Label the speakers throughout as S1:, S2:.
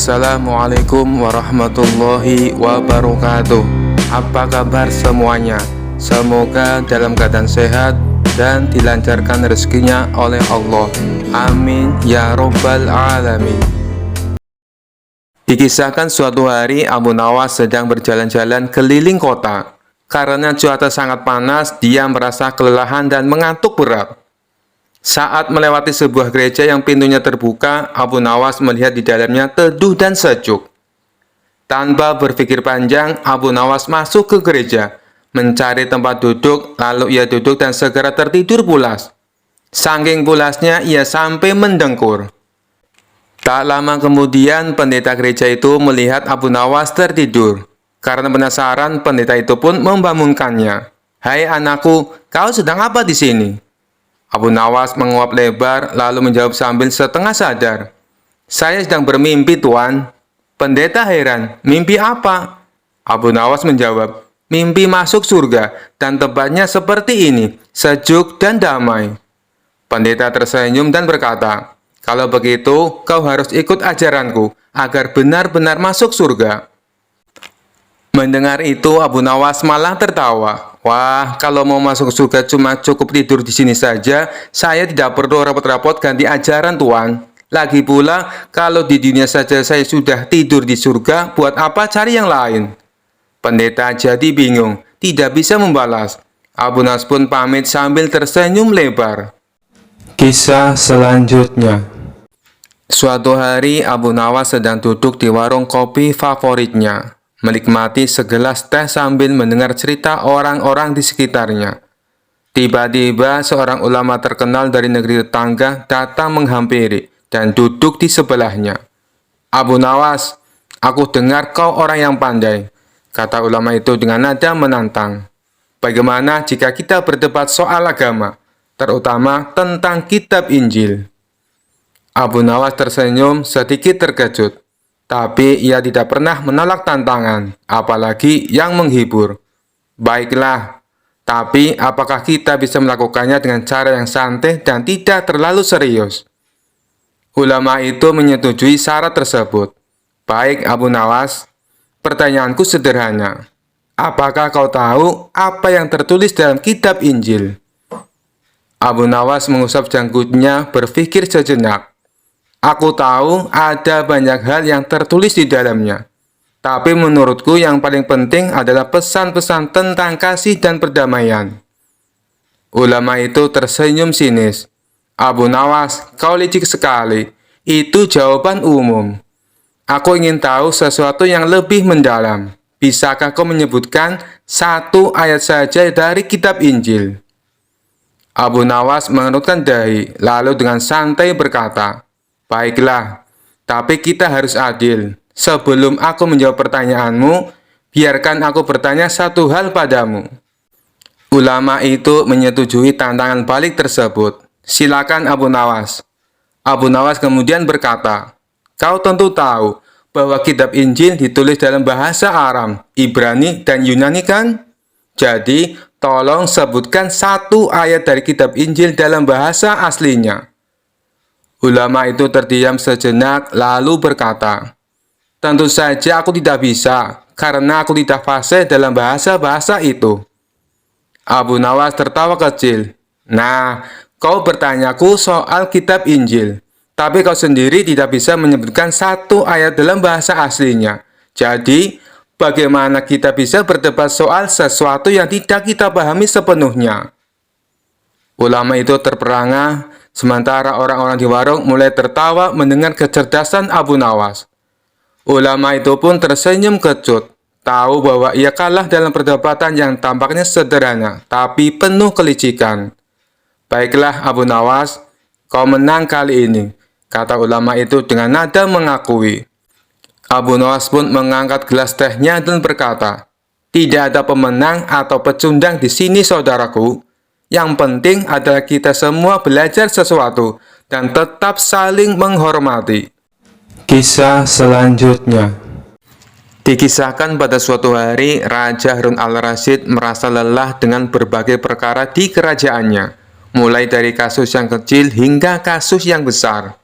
S1: Assalamualaikum warahmatullahi wabarakatuh. Apa kabar semuanya? Semoga dalam keadaan sehat dan dilancarkan rezekinya oleh Allah. Amin ya robbal alamin. Dikisahkan suatu hari Abu Nawas sedang berjalan-jalan keliling kota. Karena cuaca sangat panas, dia merasa kelelahan dan mengantuk berat. Saat melewati sebuah gereja yang pintunya terbuka, Abu Nawas melihat di dalamnya teduh dan sejuk. Tanpa berpikir panjang, Abu Nawas masuk ke gereja, mencari tempat duduk, lalu ia duduk dan segera tertidur pulas. Saking pulasnya, ia sampai mendengkur. Tak lama kemudian, pendeta gereja itu melihat Abu Nawas tertidur. Karena penasaran, pendeta itu pun membangunkannya. "Hai anakku, kau sedang apa di sini?" Abu Nawas menguap lebar, lalu menjawab sambil setengah sadar, "Saya sedang bermimpi, Tuan." Pendeta heran, "Mimpi apa?" Abu Nawas menjawab, "Mimpi masuk surga, dan tempatnya seperti ini, sejuk dan damai." Pendeta tersenyum dan berkata, "Kalau begitu, kau harus ikut ajaranku, agar benar-benar masuk surga." Mendengar itu, Abu Nawas malah tertawa. "Wah, kalau mau masuk surga cuma cukup tidur di sini saja, saya tidak perlu repot-repot ganti ajaran, Tuan. Lagi pula, kalau di dunia saja saya sudah tidur di surga, buat apa cari yang lain?" Pendeta jadi bingung, tidak bisa membalas. Abu Nawas pun pamit sambil tersenyum lebar. Kisah selanjutnya. Suatu hari, Abu Nawas sedang duduk di warung kopi favoritnya, menikmati segelas teh sambil mendengar cerita orang-orang di sekitarnya. Tiba-tiba seorang ulama terkenal dari negeri tetangga datang menghampiri dan duduk di sebelahnya. "Abu Nawas, aku dengar kau orang yang pandai," kata ulama itu dengan nada menantang. "Bagaimana jika kita berdebat soal agama, terutama tentang kitab Injil?" Abu Nawas tersenyum sedikit terkejut. Tapi ia tidak pernah menolak tantangan, apalagi yang menghibur. "Baiklah, tapi apakah kita bisa melakukannya dengan cara yang santai dan tidak terlalu serius?" Ulama itu menyetujui syarat tersebut. "Baik Abu Nawas, pertanyaanku sederhana. Apakah kau tahu apa yang tertulis dalam kitab Injil?" Abu Nawas mengusap janggutnya berpikir sejenak. "Aku tahu ada banyak hal yang tertulis di dalamnya. Tapi menurutku yang paling penting adalah pesan-pesan tentang kasih dan perdamaian." Ulama itu tersenyum sinis. "Abu Nawas, kau licik sekali. Itu jawaban umum. Aku ingin tahu sesuatu yang lebih mendalam. Bisakah kau menyebutkan satu ayat saja dari kitab Injil?" Abu Nawas mengerutkan dahi, lalu dengan santai berkata, "Baiklah, tapi kita harus adil. Sebelum aku menjawab pertanyaanmu, biarkan aku bertanya satu hal padamu." Ulama itu menyetujui tantangan balik tersebut. "Silakan Abu Nawas." Abu Nawas kemudian berkata, "Kau tentu tahu bahwa kitab Injil ditulis dalam bahasa Aram, Ibrani, dan Yunani kan? Jadi, tolong sebutkan satu ayat dari kitab Injil dalam bahasa aslinya." Ulama itu terdiam sejenak lalu berkata, "Tentu saja aku tidak bisa, karena aku tidak fasih dalam bahasa-bahasa itu." Abu Nawas tertawa kecil. "Nah, kau bertanyaku soal kitab Injil, tapi kau sendiri tidak bisa menyebutkan satu ayat dalam bahasa aslinya. Jadi, bagaimana kita bisa berdebat soal sesuatu yang tidak kita pahami sepenuhnya?" Ulama itu terperangah, sementara orang-orang di warung mulai tertawa mendengar kecerdasan Abu Nawas. Ulama itu pun tersenyum kecut, tahu bahwa ia kalah dalam perdebatan yang tampaknya sederhana, tapi penuh kelicikan. "Baiklah Abu Nawas, kau menang kali ini," kata ulama itu dengan nada mengakui. Abu Nawas pun mengangkat gelas tehnya dan berkata, "Tidak ada pemenang atau pecundang di sini saudaraku. Yang penting adalah kita semua belajar sesuatu dan tetap saling menghormati." Kisah selanjutnya. Dikisahkan pada suatu hari, Raja Harun al-Rasyid merasa lelah dengan berbagai perkara di kerajaannya, mulai dari kasus yang kecil hingga kasus yang besar.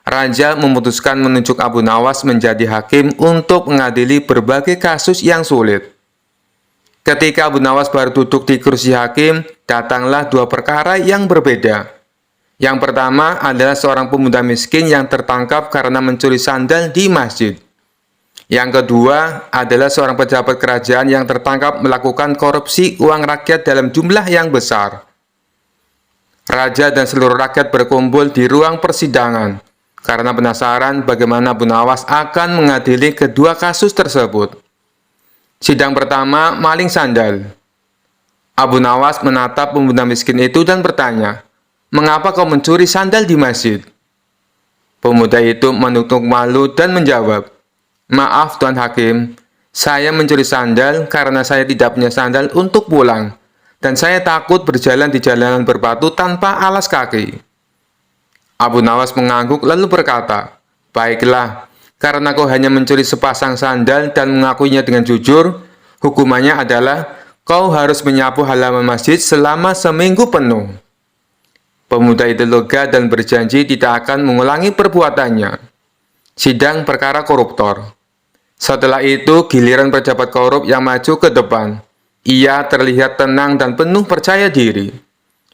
S1: Raja memutuskan menunjuk Abu Nawas menjadi hakim untuk mengadili berbagai kasus yang sulit. Ketika Abu Nawas baru duduk di kursi hakim, datanglah dua perkara yang berbeda. Yang pertama adalah seorang pemuda miskin yang tertangkap karena mencuri sandal di masjid. Yang kedua adalah seorang pejabat kerajaan yang tertangkap melakukan korupsi uang rakyat dalam jumlah yang besar. Raja dan seluruh rakyat berkumpul di ruang persidangan karena penasaran bagaimana Abu Nawas akan mengadili kedua kasus tersebut. Sidang pertama, maling sandal. Abu Nawas menatap pemuda miskin itu dan bertanya, "Mengapa kau mencuri sandal di masjid?" Pemuda itu menunduk malu dan menjawab, "Maaf Tuan Hakim, saya mencuri sandal karena saya tidak punya sandal untuk pulang, dan saya takut berjalan di jalanan berbatu tanpa alas kaki." Abu Nawas mengangguk lalu berkata, "Baiklah, karena kau hanya mencuri sepasang sandal dan mengakuinya dengan jujur, hukumannya adalah kau harus menyapu halaman masjid selama seminggu penuh." Pemuda itu lega dan berjanji tidak akan mengulangi perbuatannya. Sidang perkara koruptor. Setelah itu, giliran pejabat korup yang maju ke depan. Ia terlihat tenang dan penuh percaya diri.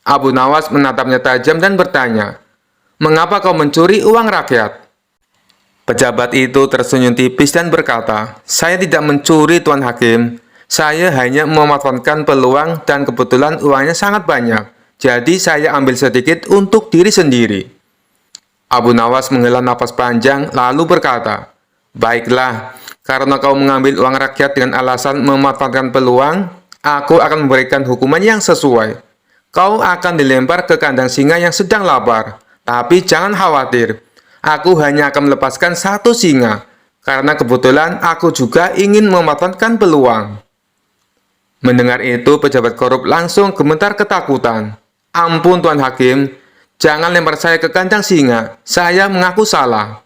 S1: Abu Nawas menatapnya tajam dan bertanya, "Mengapa kau mencuri uang rakyat?" Pejabat itu tersenyum tipis dan berkata, "Saya tidak mencuri Tuan Hakim. Saya hanya memanfaatkan peluang dan kebetulan uangnya sangat banyak. Jadi saya ambil sedikit untuk diri sendiri." Abu Nawas menghela napas panjang lalu berkata, "Baiklah, karena kau mengambil uang rakyat dengan alasan memanfaatkan peluang, aku akan memberikan hukuman yang sesuai. Kau akan dilempar ke kandang singa yang sedang lapar. Tapi jangan khawatir. Aku hanya akan melepaskan satu singa, karena kebetulan aku juga ingin memanfaatkan peluang." Mendengar itu, pejabat korup langsung gemetar ketakutan. "Ampun Tuan Hakim, jangan lempar saya ke kandang singa, saya mengaku salah."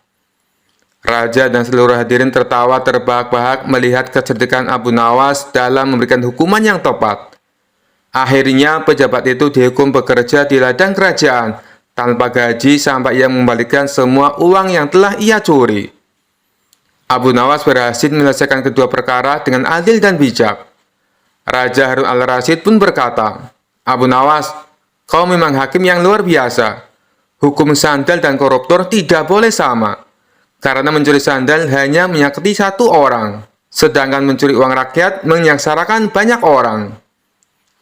S1: Raja dan seluruh hadirin tertawa terbahak-bahak melihat kecerdikan Abu Nawas dalam memberikan hukuman yang tepat. Akhirnya, pejabat itu dihukum bekerja di ladang kerajaan, tanpa gaji sampai ia mengembalikan semua uang yang telah ia curi. Abu Nawas berhasil menyelesaikan kedua perkara dengan adil dan bijak. Raja Harun al-Rasyid pun berkata, "Abu Nawas, kau memang hakim yang luar biasa. Hukum sandal dan koruptor tidak boleh sama, karena mencuri sandal hanya menyakiti satu orang, sedangkan mencuri uang rakyat menyengsarakan banyak orang."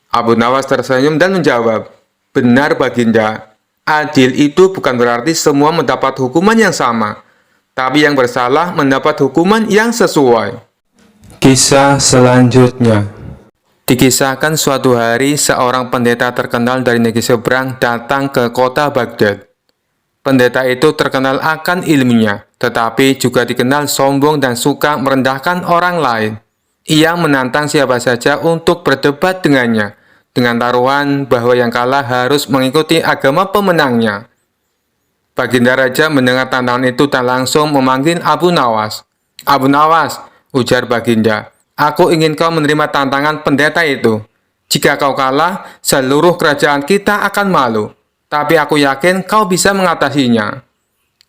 S1: Abu Nawas tersenyum dan menjawab, "Benar Baginda. Adil itu bukan berarti semua mendapat hukuman yang sama, tapi yang bersalah mendapat hukuman yang sesuai." Kisah selanjutnya. Dikisahkan suatu hari seorang pendeta terkenal dari negeri seberang datang ke kota Baghdad. Pendeta itu terkenal akan ilmunya, tetapi juga dikenal sombong dan suka merendahkan orang lain. Ia menantang siapa saja untuk berdebat dengannya, dengan taruhan bahwa yang kalah harus mengikuti agama pemenangnya. Baginda Raja mendengar tantangan itu dan langsung memanggil Abu Nawas. "Abu Nawas," ujar Baginda, "aku ingin kau menerima tantangan pendeta itu. Jika kau kalah, seluruh kerajaan kita akan malu. Tapi aku yakin kau bisa mengatasinya."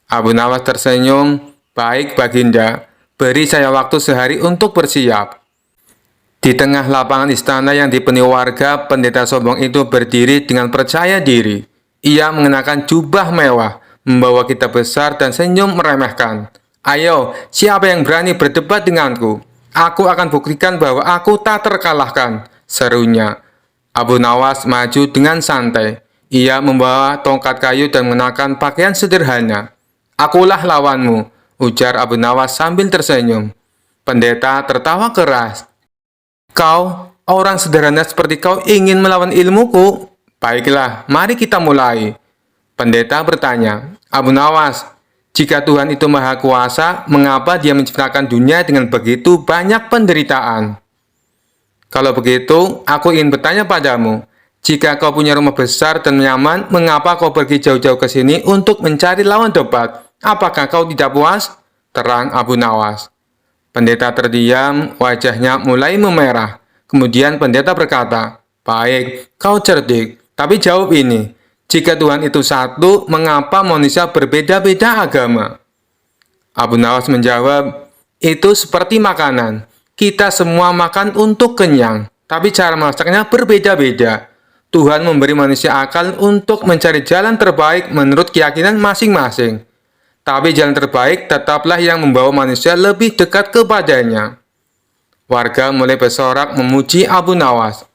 S1: Abu Nawas tersenyum, "Baik Baginda, beri saya waktu sehari untuk bersiap." Di tengah lapangan istana yang dipenuhi warga, pendeta sombong itu berdiri dengan percaya diri. Ia mengenakan jubah mewah, membawa kitab besar dan senyum meremehkan. "Ayo, siapa yang berani berdebat denganku? Aku akan buktikan bahwa aku tak terkalahkan," serunya. Abu Nawas maju dengan santai. Ia membawa tongkat kayu dan mengenakan pakaian sederhana. "Akulah lawanmu," ujar Abu Nawas sambil tersenyum. Pendeta tertawa keras. "Kau, orang sederhana seperti kau ingin melawan ilmuku? Baiklah, mari kita mulai." Pendeta bertanya, "Abu Nawas, jika Tuhan itu Maha Kuasa, mengapa Dia menciptakan dunia dengan begitu banyak penderitaan? Kalau begitu, aku ingin bertanya padamu, jika kau punya rumah besar dan nyaman, mengapa kau pergi jauh-jauh ke sini untuk mencari lawan debat? Apakah kau tidak puas?" terang Abu Nawas. Pendeta terdiam, wajahnya mulai memerah. Kemudian pendeta berkata, "Baik, kau cerdik, tapi jawab ini. Jika Tuhan itu satu, mengapa manusia berbeda-beda agama? Abu Nawas menjawab, itu seperti makanan. Kita semua makan untuk kenyang, tapi cara masaknya berbeda-beda. Tuhan memberi manusia akal untuk mencari jalan terbaik menurut keyakinan masing-masing. Tapi jalan terbaik tetaplah yang membawa manusia lebih dekat kepadanya. Warga mulai bersorak memuji Abu Nawas.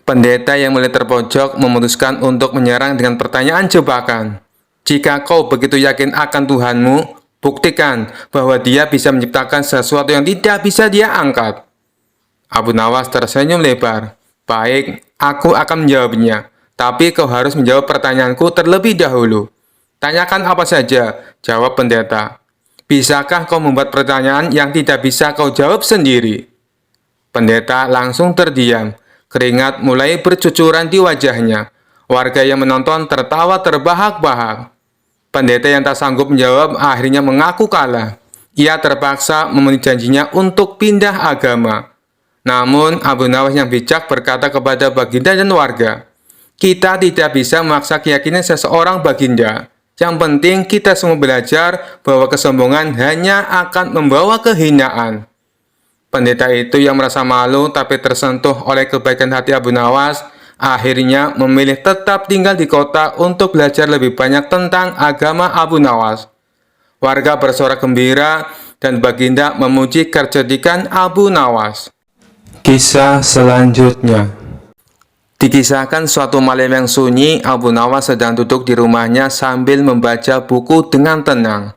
S1: Pendeta yang mulai terpojok memutuskan untuk menyerang dengan pertanyaan jebakan. Jika kau begitu yakin akan Tuhanmu, buktikan bahwa Dia bisa menciptakan sesuatu yang tidak bisa Dia angkat. Abu Nawas tersenyum lebar. Baik, aku akan menjawabnya. Tapi kau harus menjawab pertanyaanku terlebih dahulu. Tanyakan apa saja, jawab pendeta. Bisakah kau membuat pertanyaan yang tidak bisa kau jawab sendiri? Pendeta langsung terdiam. Keringat mulai bercucuran di wajahnya. Warga yang menonton tertawa terbahak-bahak. Pendeta yang tak sanggup menjawab akhirnya mengaku kalah. Ia terpaksa memenuhi janjinya untuk pindah agama. Namun, Abu Nawas yang bijak berkata kepada Baginda dan warga, kita tidak bisa memaksa keyakinan seseorang, Baginda. Yang penting kita semua belajar bahwa kesombongan hanya akan membawa kehinaan. Pendeta itu yang merasa malu tapi tersentuh oleh kebaikan hati Abu Nawas, akhirnya memilih tetap tinggal di kota untuk belajar lebih banyak tentang agama Abu Nawas. Warga bersorak gembira dan Baginda memuji kecerdikan Abu Nawas. Kisah selanjutnya. Dikisahkan suatu malam yang sunyi, Abu Nawas sedang duduk di rumahnya sambil membaca buku dengan tenang.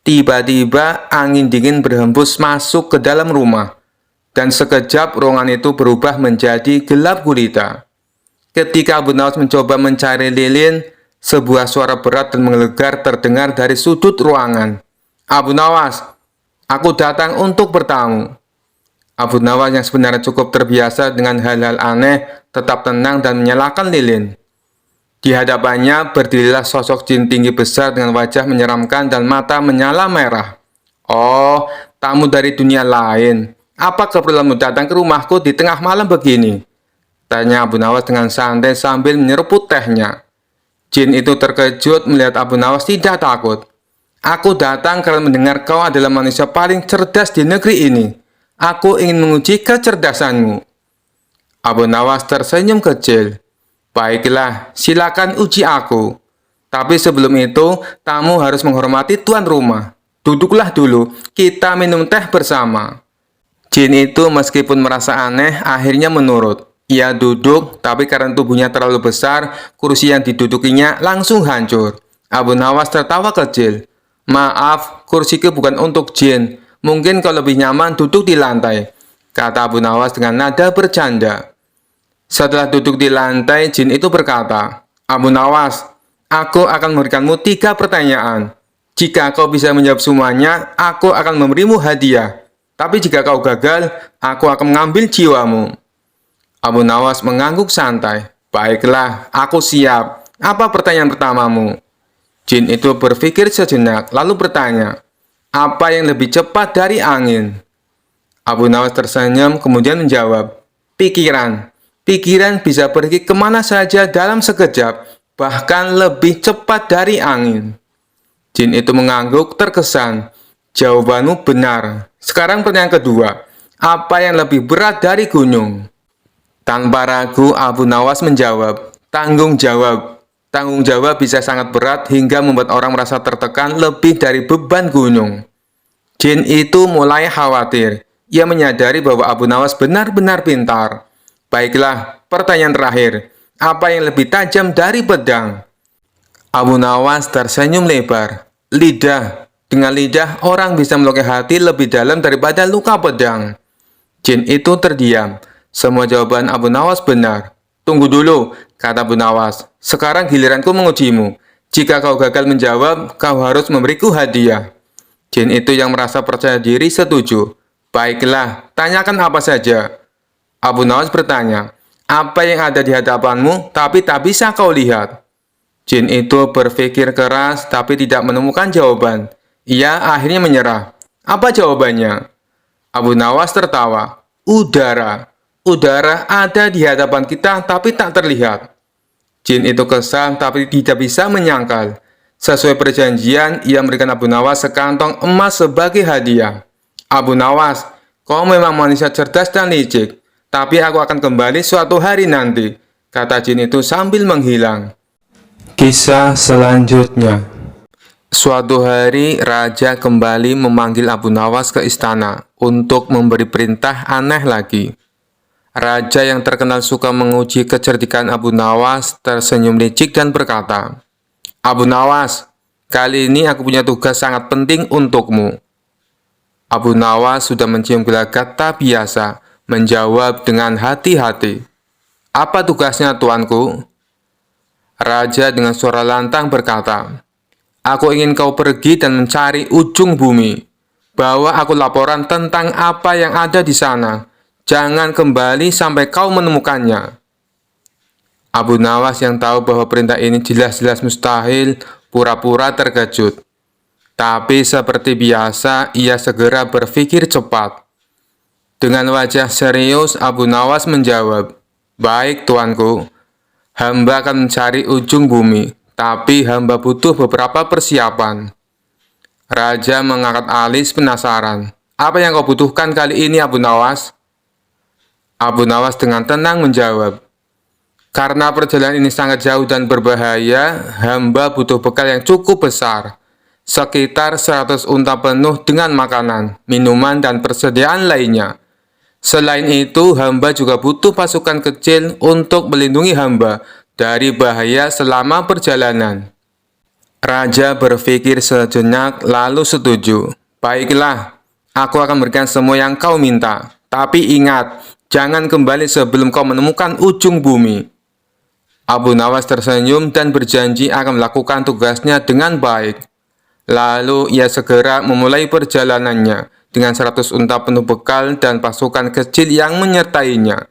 S1: Tiba-tiba angin dingin berhembus masuk ke dalam rumah, dan sekejap ruangan itu berubah menjadi gelap gulita. Ketika Abu Nawas mencoba mencari lilin, sebuah suara berat dan menggelegar terdengar dari sudut ruangan. Abu Nawas, aku datang untuk bertamu. Abu Nawas yang sebenarnya cukup terbiasa dengan hal-hal aneh, tetap tenang dan menyalakan lilin. Di hadapannya berdirilah sosok jin tinggi besar dengan wajah menyeramkan dan mata menyala merah. Oh, tamu dari dunia lain. Apa keperluanmu datang ke rumahku di tengah malam begini? Tanya Abu Nawas dengan santai sambil menyeruput tehnya. Jin itu terkejut melihat Abu Nawas tidak takut. Aku datang karena mendengar kau adalah manusia paling cerdas di negeri ini. Aku ingin menguji kecerdasanmu. Abu Nawas tersenyum kecil. Baiklah, silakan uji aku. Tapi sebelum itu, tamu harus menghormati tuan rumah. Duduklah dulu, kita minum teh bersama. Jin itu meskipun merasa aneh, akhirnya menurut. Ia duduk, tapi karena tubuhnya terlalu besar, kursi yang didudukinya langsung hancur. Abu Nawas tertawa kecil. Maaf, kursiku bukan untuk jin. Mungkin kau lebih nyaman duduk di lantai, kata Abu Nawas dengan nada bercanda. Setelah duduk di lantai, jin itu berkata, Abu Nawas, aku akan memberikanmu 3 pertanyaan. Jika kau bisa menjawab semuanya, aku akan memberimu hadiah. Tapi jika kau gagal, aku akan mengambil jiwamu. Abu Nawas mengangguk santai. Baiklah, aku siap. Apa pertanyaan pertamamu? Jin itu berpikir sejenak, lalu bertanya, apa yang lebih cepat dari angin? Abu Nawas tersenyum kemudian menjawab, pikiran. Pikiran bisa pergi kemana saja dalam sekejap, bahkan lebih cepat dari angin. Jin itu mengangguk terkesan. Jawabanmu benar. Sekarang pertanyaan kedua, apa yang lebih berat dari gunung? Tanpa ragu Abu Nawas menjawab, tanggung jawab. Tanggung jawab bisa sangat berat hingga membuat orang merasa tertekan lebih dari beban gunung. Jin itu mulai khawatir. Ia menyadari bahwa Abu Nawas benar-benar pintar. Baiklah, pertanyaan terakhir. Apa yang lebih tajam dari pedang? Abu Nawas tersenyum lebar. Lidah. Dengan lidah, orang bisa melukai hati lebih dalam daripada luka pedang. Jin itu terdiam. Semua jawaban Abu Nawas benar. Tunggu dulu, kata Abu Nawas. Sekarang giliranku mengujimu. Jika kau gagal menjawab, kau harus memberiku hadiah. Jin itu yang merasa percaya diri setuju. Baiklah, tanyakan apa saja. Abu Nawas bertanya, apa yang ada di hadapanmu tapi tak bisa kau lihat? Jin itu berpikir keras tapi tidak menemukan jawaban. Ia akhirnya menyerah. Apa jawabannya? Abu Nawas tertawa. Udara. Udara ada di hadapan kita tapi tak terlihat. Jin itu kesal tapi tidak bisa menyangkal. Sesuai perjanjian, ia memberikan Abu Nawas sekantong emas sebagai hadiah. Abu Nawas, kau memang manusia cerdas dan licik, tapi aku akan kembali suatu hari nanti, kata jin itu sambil menghilang. Kisah selanjutnya. Suatu hari, raja kembali memanggil Abu Nawas ke istana untuk memberi perintah aneh lagi. Raja yang terkenal suka menguji kecerdikan Abu Nawas tersenyum licik dan berkata, Abu Nawas, kali ini aku punya tugas sangat penting untukmu. Abu Nawas sudah mencium gelagat tak biasa, menjawab dengan hati-hati. Apa tugasnya, tuanku? Raja dengan suara lantang berkata, aku ingin kau pergi dan mencari ujung bumi. Bawa aku laporan tentang apa yang ada di sana. Jangan kembali sampai kau menemukannya. Abu Nawas yang tahu bahwa perintah ini jelas-jelas mustahil, pura-pura terkejut. Tapi seperti biasa, ia segera berpikir cepat. Dengan wajah serius, Abu Nawas menjawab, baik tuanku, hamba akan mencari ujung bumi, tapi hamba butuh beberapa persiapan. Raja mengangkat alis penasaran. Apa yang kau butuhkan kali ini, Abu Nawas? Abu Nawas dengan tenang menjawab, karena perjalanan ini sangat jauh dan berbahaya, hamba butuh bekal yang cukup besar, sekitar 100 unta penuh dengan makanan, minuman, dan persediaan lainnya. Selain itu, hamba juga butuh pasukan kecil untuk melindungi hamba dari bahaya selama perjalanan. Raja berpikir sejenak lalu setuju. Baiklah, aku akan berikan semua yang kau minta. Tapi ingat, jangan kembali sebelum kau menemukan ujung bumi. Abu Nawas tersenyum dan berjanji akan melakukan tugasnya dengan baik. Lalu ia segera memulai perjalanannya dengan 100 unta penuh bekal dan pasukan kecil yang menyertainya.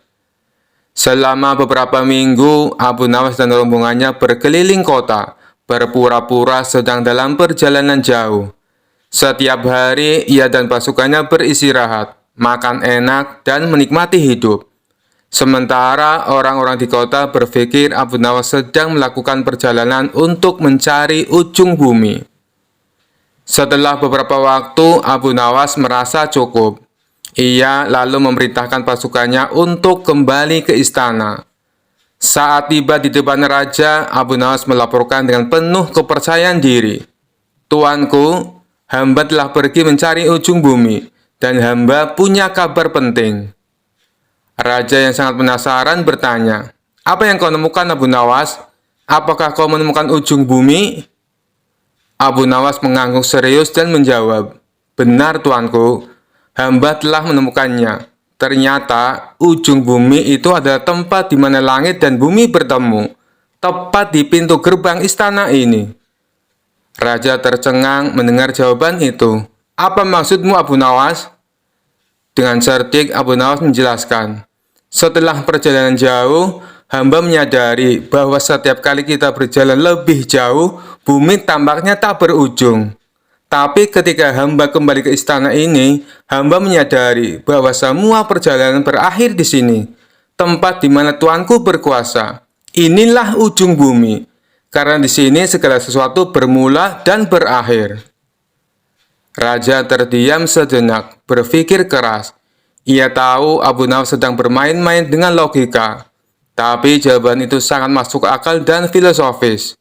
S1: Selama beberapa minggu, Abu Nawas dan rombongannya berkeliling kota, berpura-pura sedang dalam perjalanan jauh. Setiap hari, ia dan pasukannya beristirahat, makan enak, dan menikmati hidup. Sementara orang-orang di kota berpikir Abu Nawas sedang melakukan perjalanan untuk mencari ujung bumi. Setelah beberapa waktu, Abu Nawas merasa cukup. Ia lalu memerintahkan pasukannya untuk kembali ke istana. Saat tiba di depan raja, Abu Nawas melaporkan dengan penuh kepercayaan diri. Tuanku, hamba telah pergi mencari ujung bumi, dan hamba punya kabar penting. Raja yang sangat penasaran bertanya, apa yang kau temukan, Abu Nawas? Apakah kau menemukan ujung bumi? Abu Nawas mengangguk serius dan menjawab, benar tuanku, hamba telah menemukannya. Ternyata ujung bumi itu adalah tempat di mana langit dan bumi bertemu, tepat di pintu gerbang istana ini. Raja tercengang mendengar jawaban itu. Apa maksudmu, Abu Nawas? Dengan cerdik, Abu Nawas menjelaskan, setelah perjalanan jauh, hamba menyadari bahwa setiap kali kita berjalan lebih jauh, bumi tampaknya tak berujung. Tapi ketika hamba kembali ke istana ini, hamba menyadari bahwa semua perjalanan berakhir di sini, tempat di mana tuanku berkuasa. Inilah ujung bumi, karena di sini segala sesuatu bermula dan berakhir. Raja terdiam sejenak, berpikir keras. Ia tahu Abu Nawas sedang bermain-main dengan logika, tapi jawaban itu sangat masuk akal dan filosofis.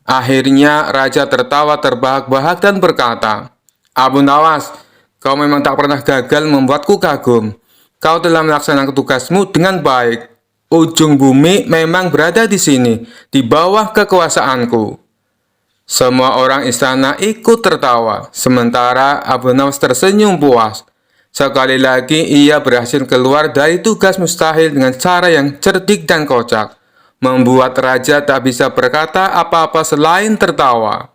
S1: Akhirnya raja tertawa terbahak-bahak dan berkata, Abu Nawas, kau memang tak pernah gagal membuatku kagum. Kau telah melaksanakan tugasmu dengan baik. Ujung bumi memang berada di sini, di bawah kekuasaanku. Semua orang istana ikut tertawa, sementara Abu Nawas tersenyum puas. Sekali lagi ia berhasil keluar dari tugas mustahil dengan cara yang cerdik dan kocak, membuat raja tak bisa berkata apa-apa selain tertawa.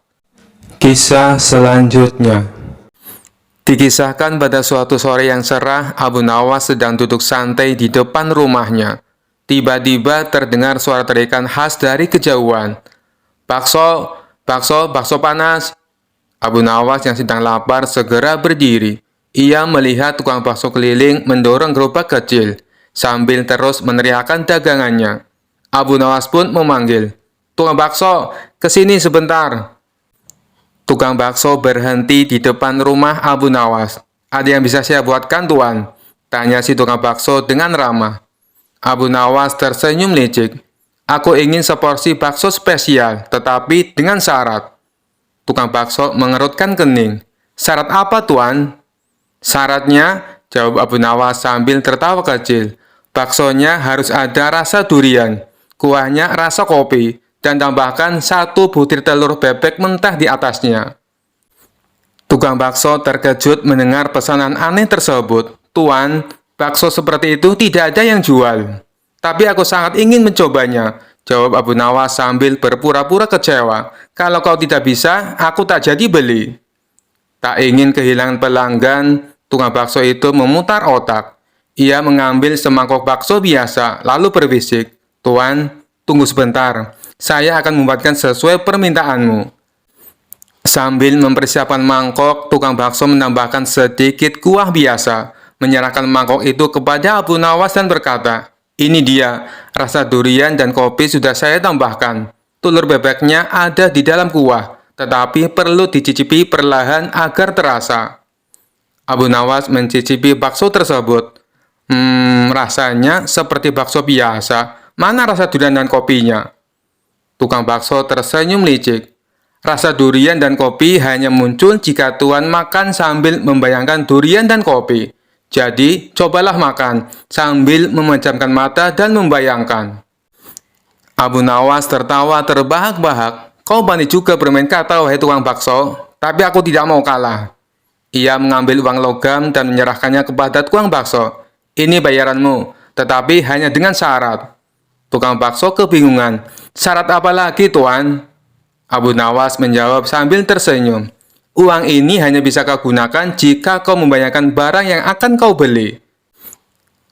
S1: Kisah selanjutnya. Dikisahkan pada suatu sore yang cerah, Abu Nawas sedang duduk santai di depan rumahnya. Tiba-tiba terdengar suara teriakan khas dari kejauhan. Bakso, bakso, bakso panas. Abu Nawas yang sedang lapar segera berdiri. Ia melihat tukang bakso keliling mendorong gerobak kecil, sambil terus meneriakkan dagangannya. Abu Nawas pun memanggil, "Tukang bakso, kesini sebentar." Tukang bakso berhenti di depan rumah Abu Nawas. "Ada yang bisa saya buatkan, Tuan?" tanya si tukang bakso dengan ramah. Abu Nawas tersenyum licik. "Aku ingin seporsi bakso spesial, tetapi dengan syarat." Tukang bakso mengerutkan kening. "Syarat apa, Tuan?" "Syaratnya," jawab Abu Nawas sambil tertawa kecil, "baksonya harus ada rasa durian, kuahnya rasa kopi, dan tambahkan 1 butir telur bebek mentah di atasnya." Tukang bakso terkejut mendengar pesanan aneh tersebut. "Tuan, bakso seperti itu tidak ada yang jual." "Tapi aku sangat ingin mencobanya," jawab Abu Nawas sambil berpura-pura kecewa. "Kalau kau tidak bisa, aku tak jadi beli." Tak ingin kehilangan pelanggan, tukang bakso itu memutar otak. Ia mengambil semangkok bakso biasa, lalu berbisik, "Tuan, tunggu sebentar. Saya akan membuatkan sesuai permintaanmu." Sambil mempersiapkan mangkok, tukang bakso menambahkan sedikit kuah biasa, menyerahkan mangkok itu kepada Abu Nawas dan berkata, "Ini dia, rasa durian dan kopi sudah saya tambahkan. Telur bebeknya ada di dalam kuah, tetapi perlu dicicipi perlahan agar terasa." Abu Nawas mencicipi bakso tersebut. Rasanya seperti bakso biasa. Mana rasa durian dan kopinya?" Tukang bakso tersenyum licik. "Rasa durian dan kopi hanya muncul jika Tuan makan sambil membayangkan durian dan kopi. Jadi, cobalah makan sambil memejamkan mata dan membayangkan." Abu Nawas tertawa terbahak-bahak. "Kau pandai juga bermain kata, wahai tukang bakso. Tapi aku tidak mau kalah." Ia mengambil uang logam dan menyerahkannya kepada tukang bakso. "Ini bayaranmu, tetapi hanya dengan syarat." Tukang bakso kebingungan. "Syarat apa lagi, Tuan?" Abu Nawas menjawab sambil tersenyum. "Uang ini hanya bisa kau gunakan jika kau membayangkan barang yang akan kau beli."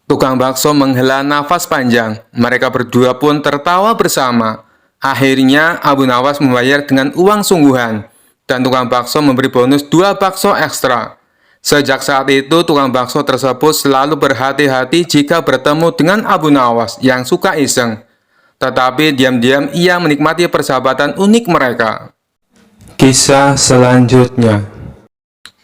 S1: Tukang bakso menghela nafas panjang. Mereka berdua pun tertawa bersama. Akhirnya Abu Nawas membayar dengan uang sungguhan, dan tukang bakso memberi bonus 2 bakso ekstra. Sejak saat itu, tukang bakso tersebut selalu berhati-hati jika bertemu dengan Abu Nawas yang suka iseng. Tetapi diam-diam ia menikmati persahabatan unik mereka. Kisah selanjutnya.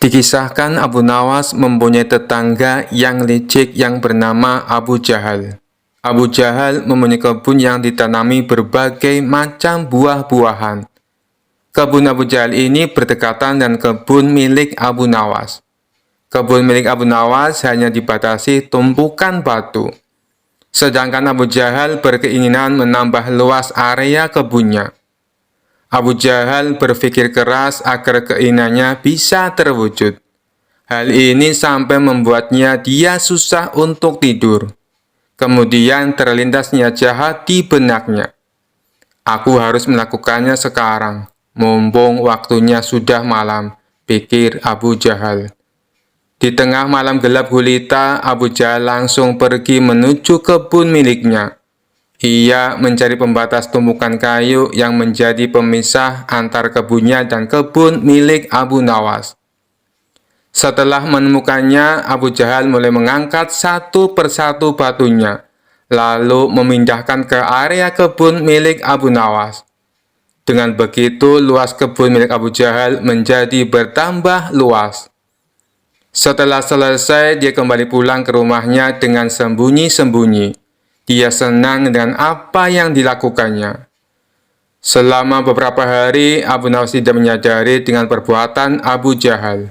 S1: Dikisahkan Abu Nawas mempunyai tetangga yang licik yang bernama Abu Jahal. Abu Jahal mempunyai kebun yang ditanami berbagai macam buah-buahan. Kebun Abu Jahal ini berdekatan dengan kebun milik Abu Nawas. Kebun milik Abu Nawas hanya dibatasi tumpukan batu. Sedangkan Abu Jahal berkeinginan menambah luas area kebunnya. Abu Jahal berpikir keras agar keinginannya bisa terwujud. Hal ini sampai membuatnya dia susah untuk tidur. Kemudian terlintas niat jahat di benaknya. "Aku harus melakukannya sekarang, mumpung waktunya sudah malam," pikir Abu Jahal. Di tengah malam gelap gulita, Abu Jahal langsung pergi menuju kebun miliknya. Ia mencari pembatas tumpukan kayu yang menjadi pemisah antar kebunnya dan kebun milik Abu Nawas. Setelah menemukannya, Abu Jahal mulai mengangkat satu persatu batunya, lalu memindahkan ke area kebun milik Abu Nawas. Dengan begitu, luas kebun milik Abu Jahal menjadi bertambah luas. Setelah selesai, dia kembali pulang ke rumahnya dengan sembunyi-sembunyi. Dia senang dengan apa yang dilakukannya. Selama beberapa hari, Abu Nawas tidak menyadari dengan perbuatan Abu Jahal.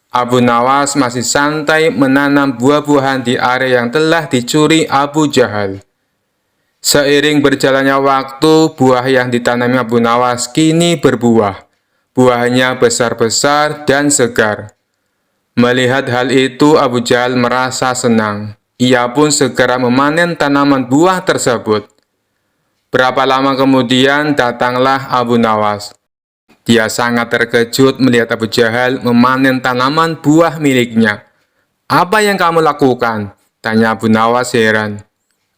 S1: Abu Nawas masih santai menanam buah-buahan di area yang telah dicuri Abu Jahal. Seiring berjalannya waktu, buah yang ditanami Abu Nawas kini berbuah. Buahnya besar-besar dan segar. Melihat hal itu, Abu Jahal merasa senang. Ia pun segera memanen tanaman buah tersebut. Berapa lama kemudian datanglah Abu Nawas. Dia sangat terkejut melihat Abu Jahal memanen tanaman buah miliknya. "Apa yang kamu lakukan?" tanya Abu Nawas heran.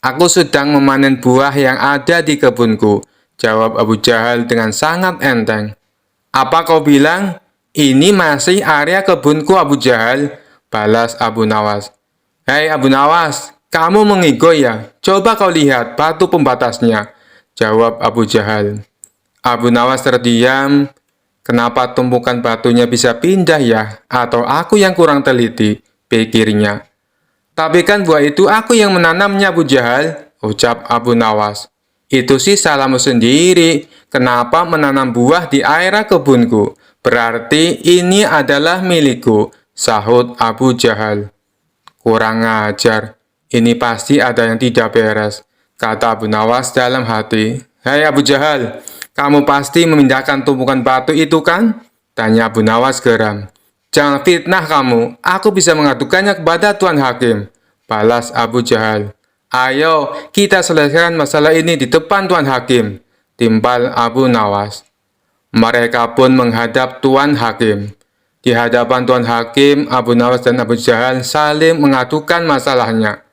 S1: "Aku sedang memanen buah yang ada di kebunku," jawab Abu Jahal dengan sangat enteng. "Apa kau bilang? Ini masih area kebunku, Abu Jahal," balas Abu Nawas. "Hei Abu Nawas, kamu mengigo ya? Coba kau lihat batu pembatasnya," jawab Abu Jahal. Abu Nawas terdiam. Kenapa tumpukan batunya bisa pindah ya? Atau aku yang kurang teliti? Pikirnya. Tapi kan buah itu aku yang menanamnya, Abu Jahal, ucap Abu Nawas. Itu sih salahmu sendiri. Kenapa menanam buah di area kebunku? Berarti ini adalah milikku, sahut Abu Jahal. Kurang ajar. Ini pasti ada yang tidak beres, kata Abu Nawas dalam hati. Hai Abu Jahal, kamu pasti memindahkan tumpukan batu itu kan? Tanya Abu Nawas geram. Jangan fitnah kamu, aku bisa mengadukannya kepada Tuan Hakim, balas Abu Jahal. Ayo, kita selesaikan masalah ini di depan Tuan Hakim, timpal Abu Nawas. Mereka pun menghadap Tuan Hakim. Di hadapan Tuan Hakim, Abu Nawas dan Abu Jahal saling mengadukan masalahnya.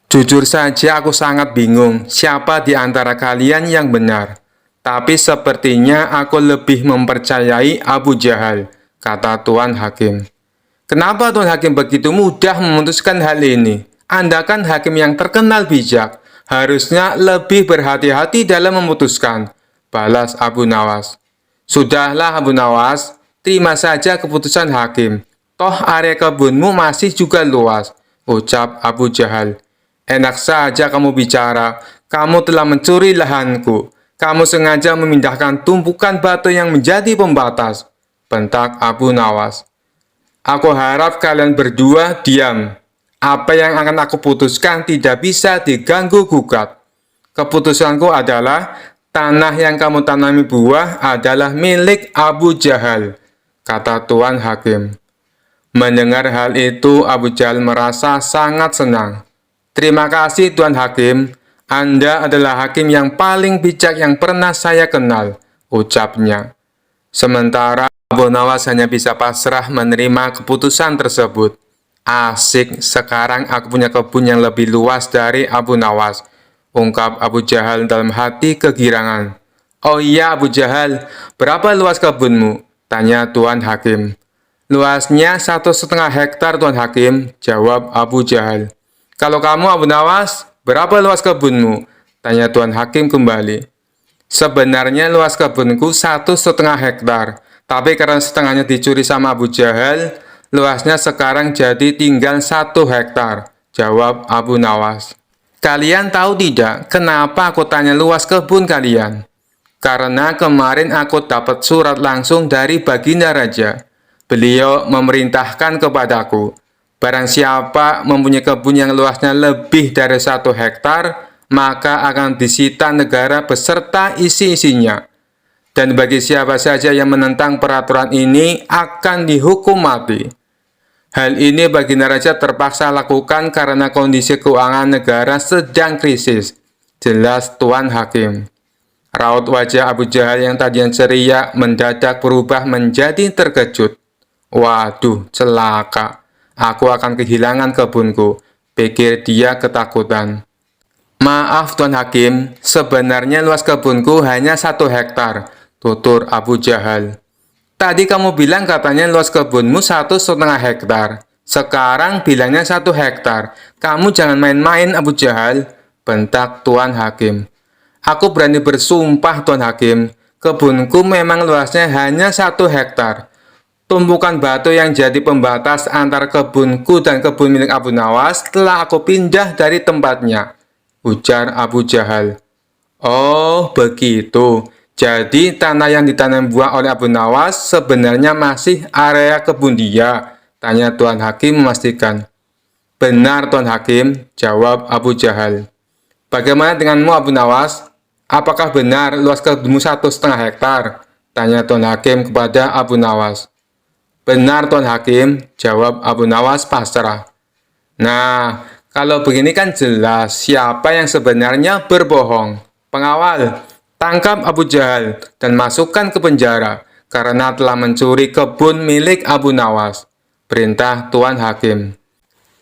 S1: Jujur saja aku sangat bingung siapa di antara kalian yang benar. Tapi sepertinya aku lebih mempercayai Abu Jahal, kata Tuan Hakim. Kenapa Tuan Hakim begitu mudah memutuskan hal ini? Anda kan hakim yang terkenal bijak. Harusnya lebih berhati-hati dalam memutuskan, balas Abu Nawas. Sudahlah Abu Nawas, terima saja keputusan hakim. Toh area kebunmu masih juga luas, ucap Abu Jahal. Enak saja kamu bicara, kamu telah mencuri lahanku. Kamu sengaja memindahkan tumpukan batu yang menjadi pembatas, bentak Abu Nawas. Aku harap kalian berdua diam. Apa yang akan aku putuskan tidak bisa diganggu-gugat. Keputusanku adalah tanah yang kamu tanami buah adalah milik Abu Jahal, kata Tuan Hakim. Mendengar hal itu, Abu Jahal merasa sangat senang. Terima kasih Tuan Hakim, Anda adalah hakim yang paling bijak yang pernah saya kenal, ucapnya. Sementara Abu Nawas hanya bisa pasrah menerima keputusan tersebut. Asik, sekarang aku punya kebun yang lebih luas dari Abu Nawas, ungkap Abu Jahal dalam hati kegirangan. Oh iya Abu Jahal, berapa luas kebunmu? Tanya Tuan Hakim. Luasnya 1,5 hektar Tuan Hakim, jawab Abu Jahal. Kalau kamu Abu Nawas, berapa luas kebunmu? Tanya Tuan Hakim kembali. Sebenarnya luas kebunku 1,5 hektar, tapi karena setengahnya dicuri sama Abu Jahal, luasnya sekarang jadi tinggal 1 hektar, jawab Abu Nawas. Kalian tahu tidak kenapa aku tanya luas kebun kalian? Karena kemarin aku dapat surat langsung dari Baginda Raja. Beliau memerintahkan kepadaku, barang siapa mempunyai kebun yang luasnya lebih dari 1 hektar, maka akan disita negara beserta isi-isinya. Dan bagi siapa saja yang menentang peraturan ini akan dihukum mati. Hal ini Baginda Raja terpaksa lakukan karena kondisi keuangan negara sedang krisis, jelas Tuan Hakim. Raut wajah Abu Jahal yang tadinya ceria mendadak berubah menjadi terkejut. Waduh, celaka. Aku akan kehilangan kebunku, pikir dia ketakutan. Maaf Tuan Hakim, sebenarnya luas kebunku hanya 1 hektar, tutur Abu Jahal. Tadi kamu bilang katanya luas kebunmu 1,5 hektar. Sekarang bilangnya 1 hektar. Kamu jangan main-main Abu Jahal, bentak Tuan Hakim. Aku berani bersumpah Tuan Hakim, kebunku memang luasnya hanya 1 hektar. Tumpukan batu yang jadi pembatas antara kebunku dan kebun milik Abu Nawas telah aku pindah dari tempatnya, ujar Abu Jahal. Oh, begitu. Jadi tanah yang ditanam buah oleh Abu Nawas sebenarnya masih area kebun dia, tanya Tuan Hakim memastikan. Benar Tuan Hakim, jawab Abu Jahal. Bagaimana denganmu Abu Nawas? Apakah benar luas kebunmu 1,5 hektar? Tanya Tuan Hakim kepada Abu Nawas. Benar Tuan Hakim, jawab Abu Nawas pasrah. Nah, kalau begini kan jelas siapa yang sebenarnya berbohong. Pengawal, tangkap Abu Jahal dan masukkan ke penjara karena telah mencuri kebun milik Abu Nawas, perintah Tuan Hakim.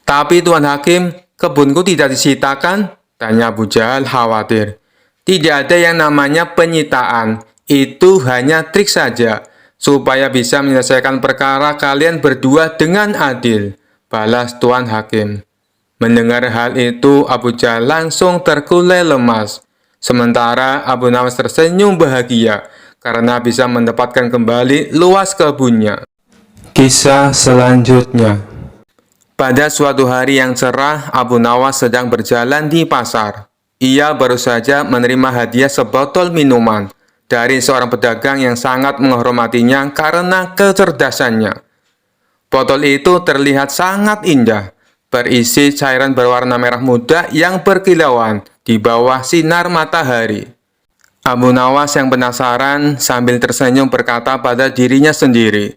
S1: Tapi Tuan Hakim, kebunku tidak disitakan? Tanya Abu Jahal khawatir. Tidak ada yang namanya penyitaan, itu hanya trik saja, supaya bisa menyelesaikan perkara kalian berdua dengan adil, balas Tuan Hakim. Mendengar hal itu, Abu Jahal langsung terkulai lemas. Sementara Abu Nawas tersenyum bahagia karena bisa mendapatkan kembali luas kebunnya. Kisah selanjutnya. Pada suatu hari yang cerah, Abu Nawas sedang berjalan di pasar. Ia baru saja menerima hadiah sebotol minuman dari seorang pedagang yang sangat menghormatinya karena kecerdasannya. Botol itu terlihat sangat indah, berisi cairan berwarna merah muda yang berkilauan di bawah sinar matahari. Abu Nawas yang penasaran sambil tersenyum berkata pada dirinya sendiri,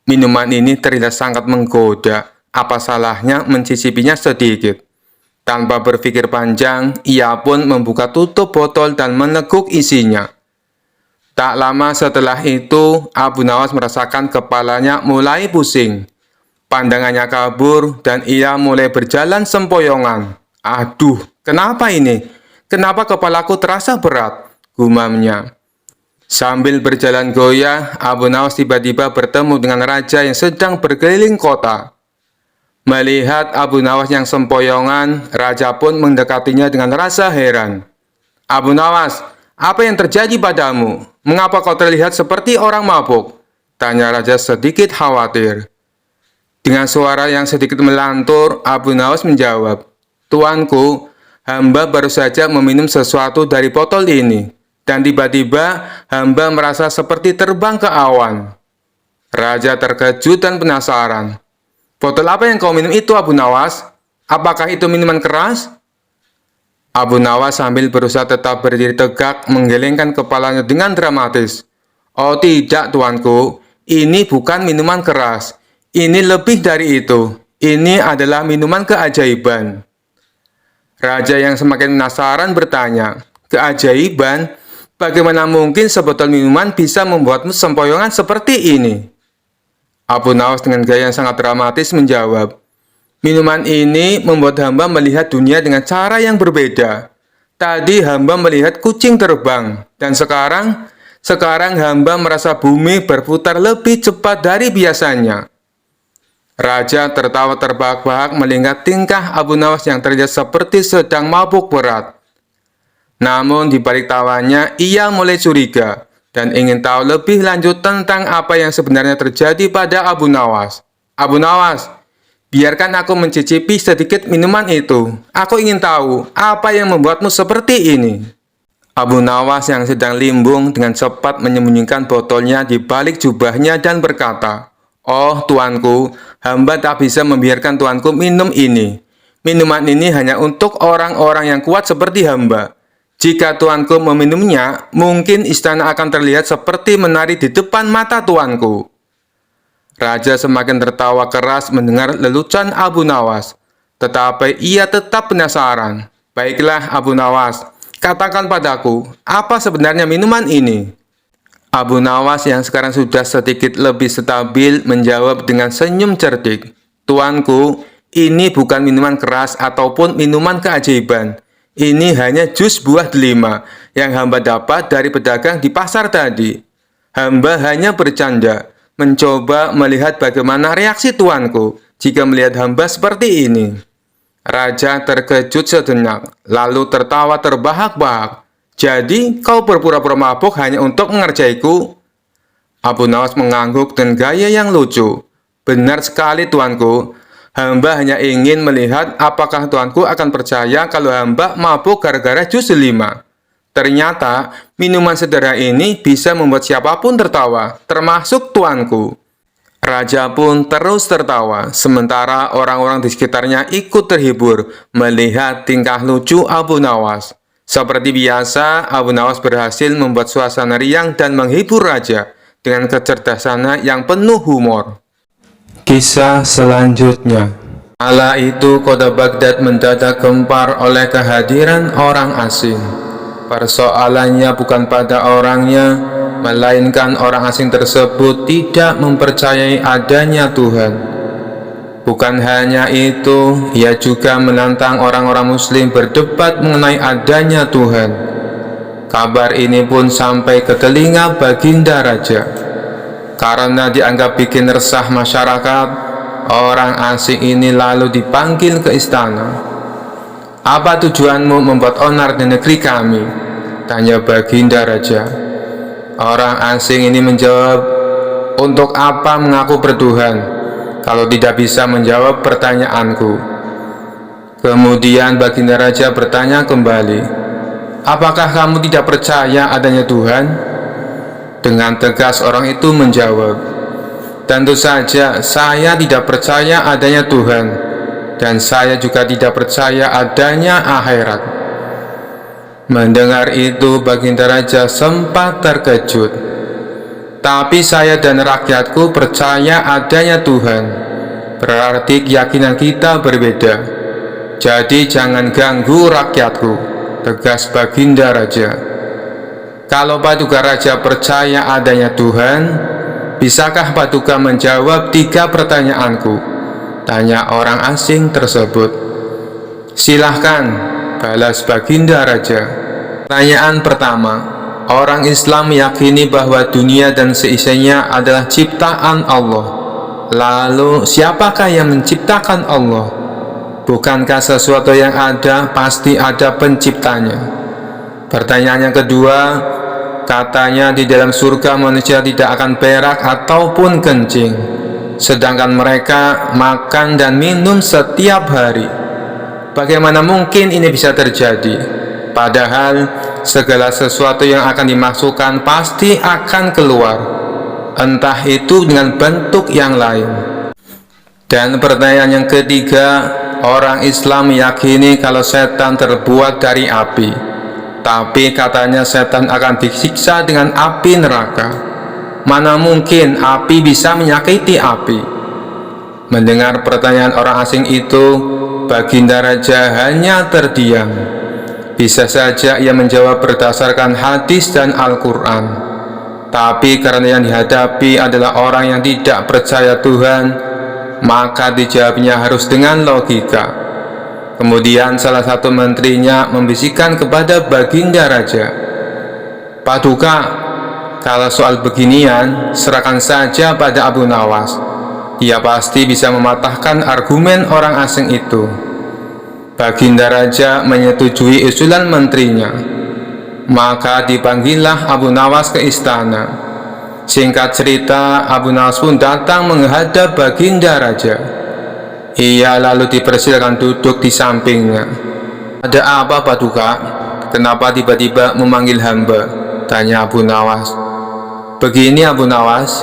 S1: "Minuman ini terlihat sangat menggoda, apa salahnya mencicipinya sedikit?" Tanpa berpikir panjang, ia pun membuka tutup botol dan meneguk isinya. Tak lama setelah itu, Abu Nawas merasakan kepalanya mulai pusing. Pandangannya kabur dan ia mulai berjalan sempoyongan. "Aduh, kenapa ini? Kenapa kepalaku terasa berat?" gumamnya. Sambil berjalan goyah, Abu Nawas tiba-tiba bertemu dengan raja yang sedang berkeliling kota. Melihat Abu Nawas yang sempoyongan, raja pun mendekatinya dengan rasa heran. "Abu Nawas, apa yang terjadi padamu? Mengapa kau terlihat seperti orang mabuk?" tanya raja sedikit khawatir. Dengan suara yang sedikit melantur, Abu Nawas menjawab, "Tuanku, hamba baru saja meminum sesuatu dari botol ini. Dan tiba-tiba hamba merasa seperti terbang ke awan." Raja terkejut dan penasaran. "Botol apa yang kau minum itu, Abu Nawas? Apakah itu minuman keras?" Abu Nawas sambil berusaha tetap berdiri tegak menggelengkan kepalanya dengan dramatis. "Oh tidak, tuanku, ini bukan minuman keras. Ini lebih dari itu. Ini adalah minuman keajaiban." Raja yang semakin penasaran bertanya, "Keajaiban? Bagaimana mungkin sebotol minuman bisa membuatmu sempoyongan seperti ini?" Abu Nawas dengan gaya yang sangat dramatis menjawab, "Minuman ini membuat hamba melihat dunia dengan cara yang berbeda. Tadi hamba melihat kucing terbang, dan sekarang hamba merasa bumi berputar lebih cepat dari biasanya." Raja tertawa terbahak-bahak melihat tingkah Abu Nawas yang terlihat seperti sedang mabuk berat. Namun di balik tawanya, ia mulai curiga dan ingin tahu lebih lanjut tentang apa yang sebenarnya terjadi pada Abu Nawas. "Abu Nawas, biarkan aku mencicipi sedikit minuman itu. Aku ingin tahu apa yang membuatmu seperti ini." Abu Nawas yang sedang limbung dengan cepat menyembunyikan botolnya di balik jubahnya dan berkata, "Oh tuanku, hamba tak bisa membiarkan tuanku minum ini. Minuman ini hanya untuk orang-orang yang kuat seperti hamba. Jika tuanku meminumnya, mungkin istana akan terlihat seperti menari di depan mata tuanku." Raja semakin tertawa keras mendengar lelucon Abu Nawas, tetapi ia tetap penasaran. "Baiklah Abu Nawas, katakan padaku, apa sebenarnya minuman ini?" Abu Nawas yang sekarang sudah sedikit lebih stabil menjawab dengan senyum cerdik, "Tuanku, ini bukan minuman keras ataupun minuman keajaiban. Ini hanya jus buah delima yang hamba dapat dari pedagang di pasar tadi. Hamba hanya bercanda, mencoba melihat bagaimana reaksi tuanku jika melihat hamba seperti ini." Raja terkejut sejenak, lalu tertawa terbahak-bahak. "Jadi kau berpura-pura mabuk hanya untuk mengerjaiku?" Abu Nawas mengangguk dengan gaya yang lucu. "Benar sekali tuanku. Hamba hanya ingin melihat apakah tuanku akan percaya kalau hamba mabuk gara-gara jus delima. Ternyata minuman sederhana ini bisa membuat siapapun tertawa, termasuk tuanku." Raja pun terus tertawa, sementara orang-orang di sekitarnya ikut terhibur melihat tingkah lucu Abu Nawas. Seperti biasa, Abu Nawas berhasil membuat suasana riang dan menghibur raja dengan kecerdasannya yang penuh humor. Kisah selanjutnya. Kala itu kota Baghdad mendadak gempar oleh kehadiran orang asing. Persoalannya bukan pada orangnya, melainkan orang asing tersebut tidak mempercayai adanya Tuhan. Bukan hanya itu, ia juga menantang orang-orang muslim berdebat mengenai adanya Tuhan. Kabar ini pun sampai ke telinga Baginda Raja. Karena dianggap bikin resah masyarakat, orang asing ini lalu dipanggil ke istana. "Apa tujuanmu membuat onar di negeri kami?" tanya Baginda Raja. Orang asing ini menjawab, "Untuk apa mengaku bertuhan kalau tidak bisa menjawab pertanyaanku?" Kemudian baginda raja bertanya kembali, "Apakah kamu tidak percaya adanya Tuhan?" Dengan tegas orang itu menjawab, "Tentu saja saya tidak percaya adanya Tuhan, dan saya juga tidak percaya adanya akhirat." Mendengar itu baginda raja sempat terkejut. "Tapi saya dan rakyatku percaya adanya Tuhan. Berarti keyakinan kita berbeda. Jadi jangan ganggu rakyatku," tegas baginda raja. "Kalau Paduka Raja percaya adanya Tuhan, bisakah Paduka menjawab 3 pertanyaanku?" tanya orang asing tersebut. "Silahkan," balas baginda raja. Pertanyaan pertama, orang Islam meyakini bahwa dunia dan seisinya adalah ciptaan Allah. Lalu siapakah yang menciptakan Allah? Bukankah sesuatu yang ada pasti ada penciptanya? Pertanyaan yang kedua, katanya di dalam surga manusia tidak akan berak ataupun kencing, sedangkan mereka makan dan minum setiap hari. Bagaimana mungkin ini bisa terjadi? Padahal segala sesuatu yang akan dimasukkan pasti akan keluar, entah itu dengan bentuk yang lain. Dan pertanyaan yang ketiga, orang Islam meyakini kalau setan terbuat dari api, tapi katanya setan akan disiksa dengan api neraka. Mana mungkin api bisa menyakiti api? Mendengar pertanyaan orang asing itu, baginda raja hanya terdiam. Bisa saja ia menjawab berdasarkan hadis dan Al-Quran, tapi karena yang dihadapi adalah orang yang tidak percaya Tuhan, maka dijawabnya harus dengan logika. Kemudian salah satu menterinya membisikkan kepada baginda raja, "Paduka, kalau soal beginian serahkan saja pada Abu Nawas. Dia pasti bisa mematahkan argumen orang asing itu." Baginda raja menyetujui usulan menterinya. Maka dipanggillah Abu Nawas ke istana. Singkat cerita, Abu Nawas pun datang menghadap baginda raja. Ia lalu dipersilakan duduk di sampingnya. "Ada apa, Paduka? Kenapa tiba-tiba memanggil hamba?" tanya Abu Nawas. "Begini Abu Nawas,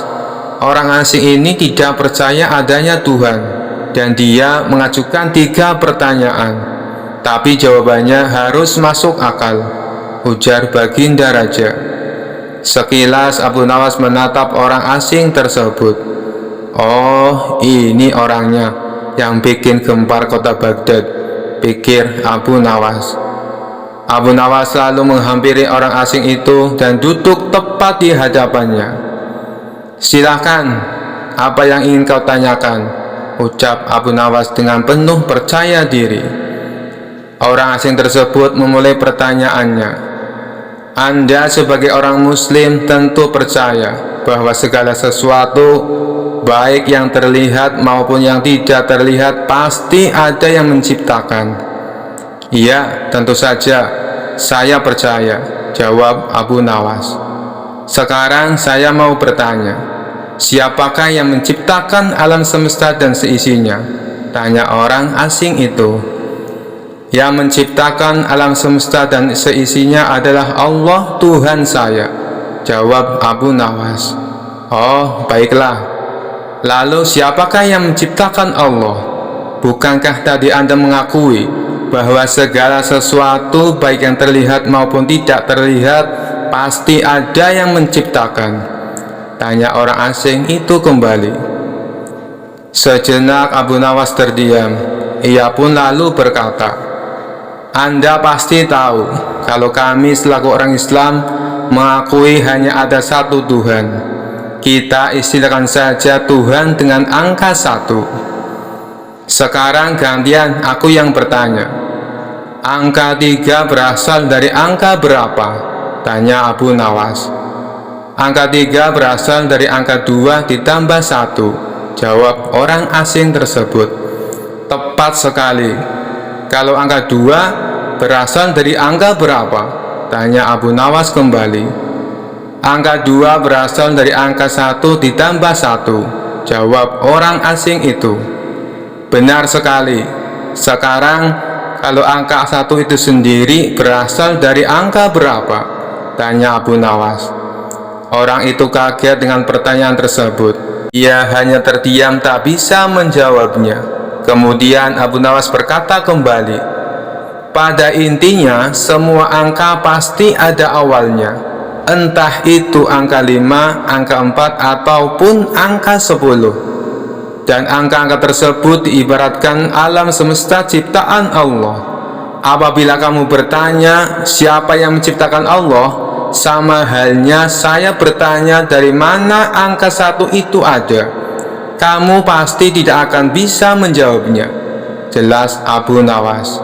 S1: orang asing ini tidak percaya adanya Tuhan, dan dia mengajukan 3 pertanyaan, tapi jawabannya harus masuk akal," ujar baginda raja. Sekilas Abu Nawas menatap orang asing tersebut. "Oh, ini orangnya yang bikin gempar kota Baghdad," pikir Abu Nawas. Abu Nawas lalu menghampiri orang asing itu dan duduk tepat di hadapannya. "Silahkan, apa yang ingin kau tanyakan?" ucap Abu Nawas dengan penuh percaya diri. Orang asing tersebut memulai pertanyaannya. "Anda sebagai orang muslim tentu percaya bahwa segala sesuatu, baik yang terlihat maupun yang tidak terlihat, pasti ada yang menciptakan." "Iya, tentu saja, saya percaya," jawab Abu Nawas. "Sekarang saya mau bertanya, siapakah yang menciptakan alam semesta dan seisinya?" tanya orang asing itu. "Yang menciptakan alam semesta dan seisinya adalah Allah Tuhan saya," jawab Abu Nawas. "Oh, baiklah. Lalu siapakah yang menciptakan Allah? Bukankah tadi Anda mengakui bahwa segala sesuatu, baik yang terlihat maupun tidak terlihat, pasti ada yang menciptakan?" tanya orang asing itu kembali. Sejenak Abu Nawas terdiam. Ia pun lalu berkata, "Anda pasti tahu kalau kami selaku orang Islam mengakui hanya ada satu Tuhan. Kita istilahkan saja Tuhan dengan angka 1. Sekarang gantian aku yang bertanya. Angka 3 berasal dari angka berapa?" tanya Abu Nawas. "Angka 3 berasal dari angka 2 ditambah 1, jawab orang asing tersebut. "Tepat sekali. Kalau angka 2 berasal dari angka berapa?" tanya Abu Nawas kembali. Angka 2 berasal dari angka 1 ditambah 1. Jawab orang asing itu. Benar sekali. Sekarang, kalau angka 1 itu sendiri berasal dari angka berapa? Tanya Abu Nawas. Orang itu kaget dengan pertanyaan tersebut. Ia hanya terdiam tak bisa menjawabnya. Kemudian Abu Nawas berkata kembali, pada intinya semua angka pasti ada awalnya. Entah itu angka 5, angka 4, ataupun angka 10. Dan angka-angka tersebut diibaratkan alam semesta ciptaan Allah. Apabila kamu bertanya siapa yang menciptakan Allah, sama halnya saya bertanya dari mana angka 1 itu ada. Kamu pasti tidak akan bisa menjawabnya. Jelas Abu Nawas.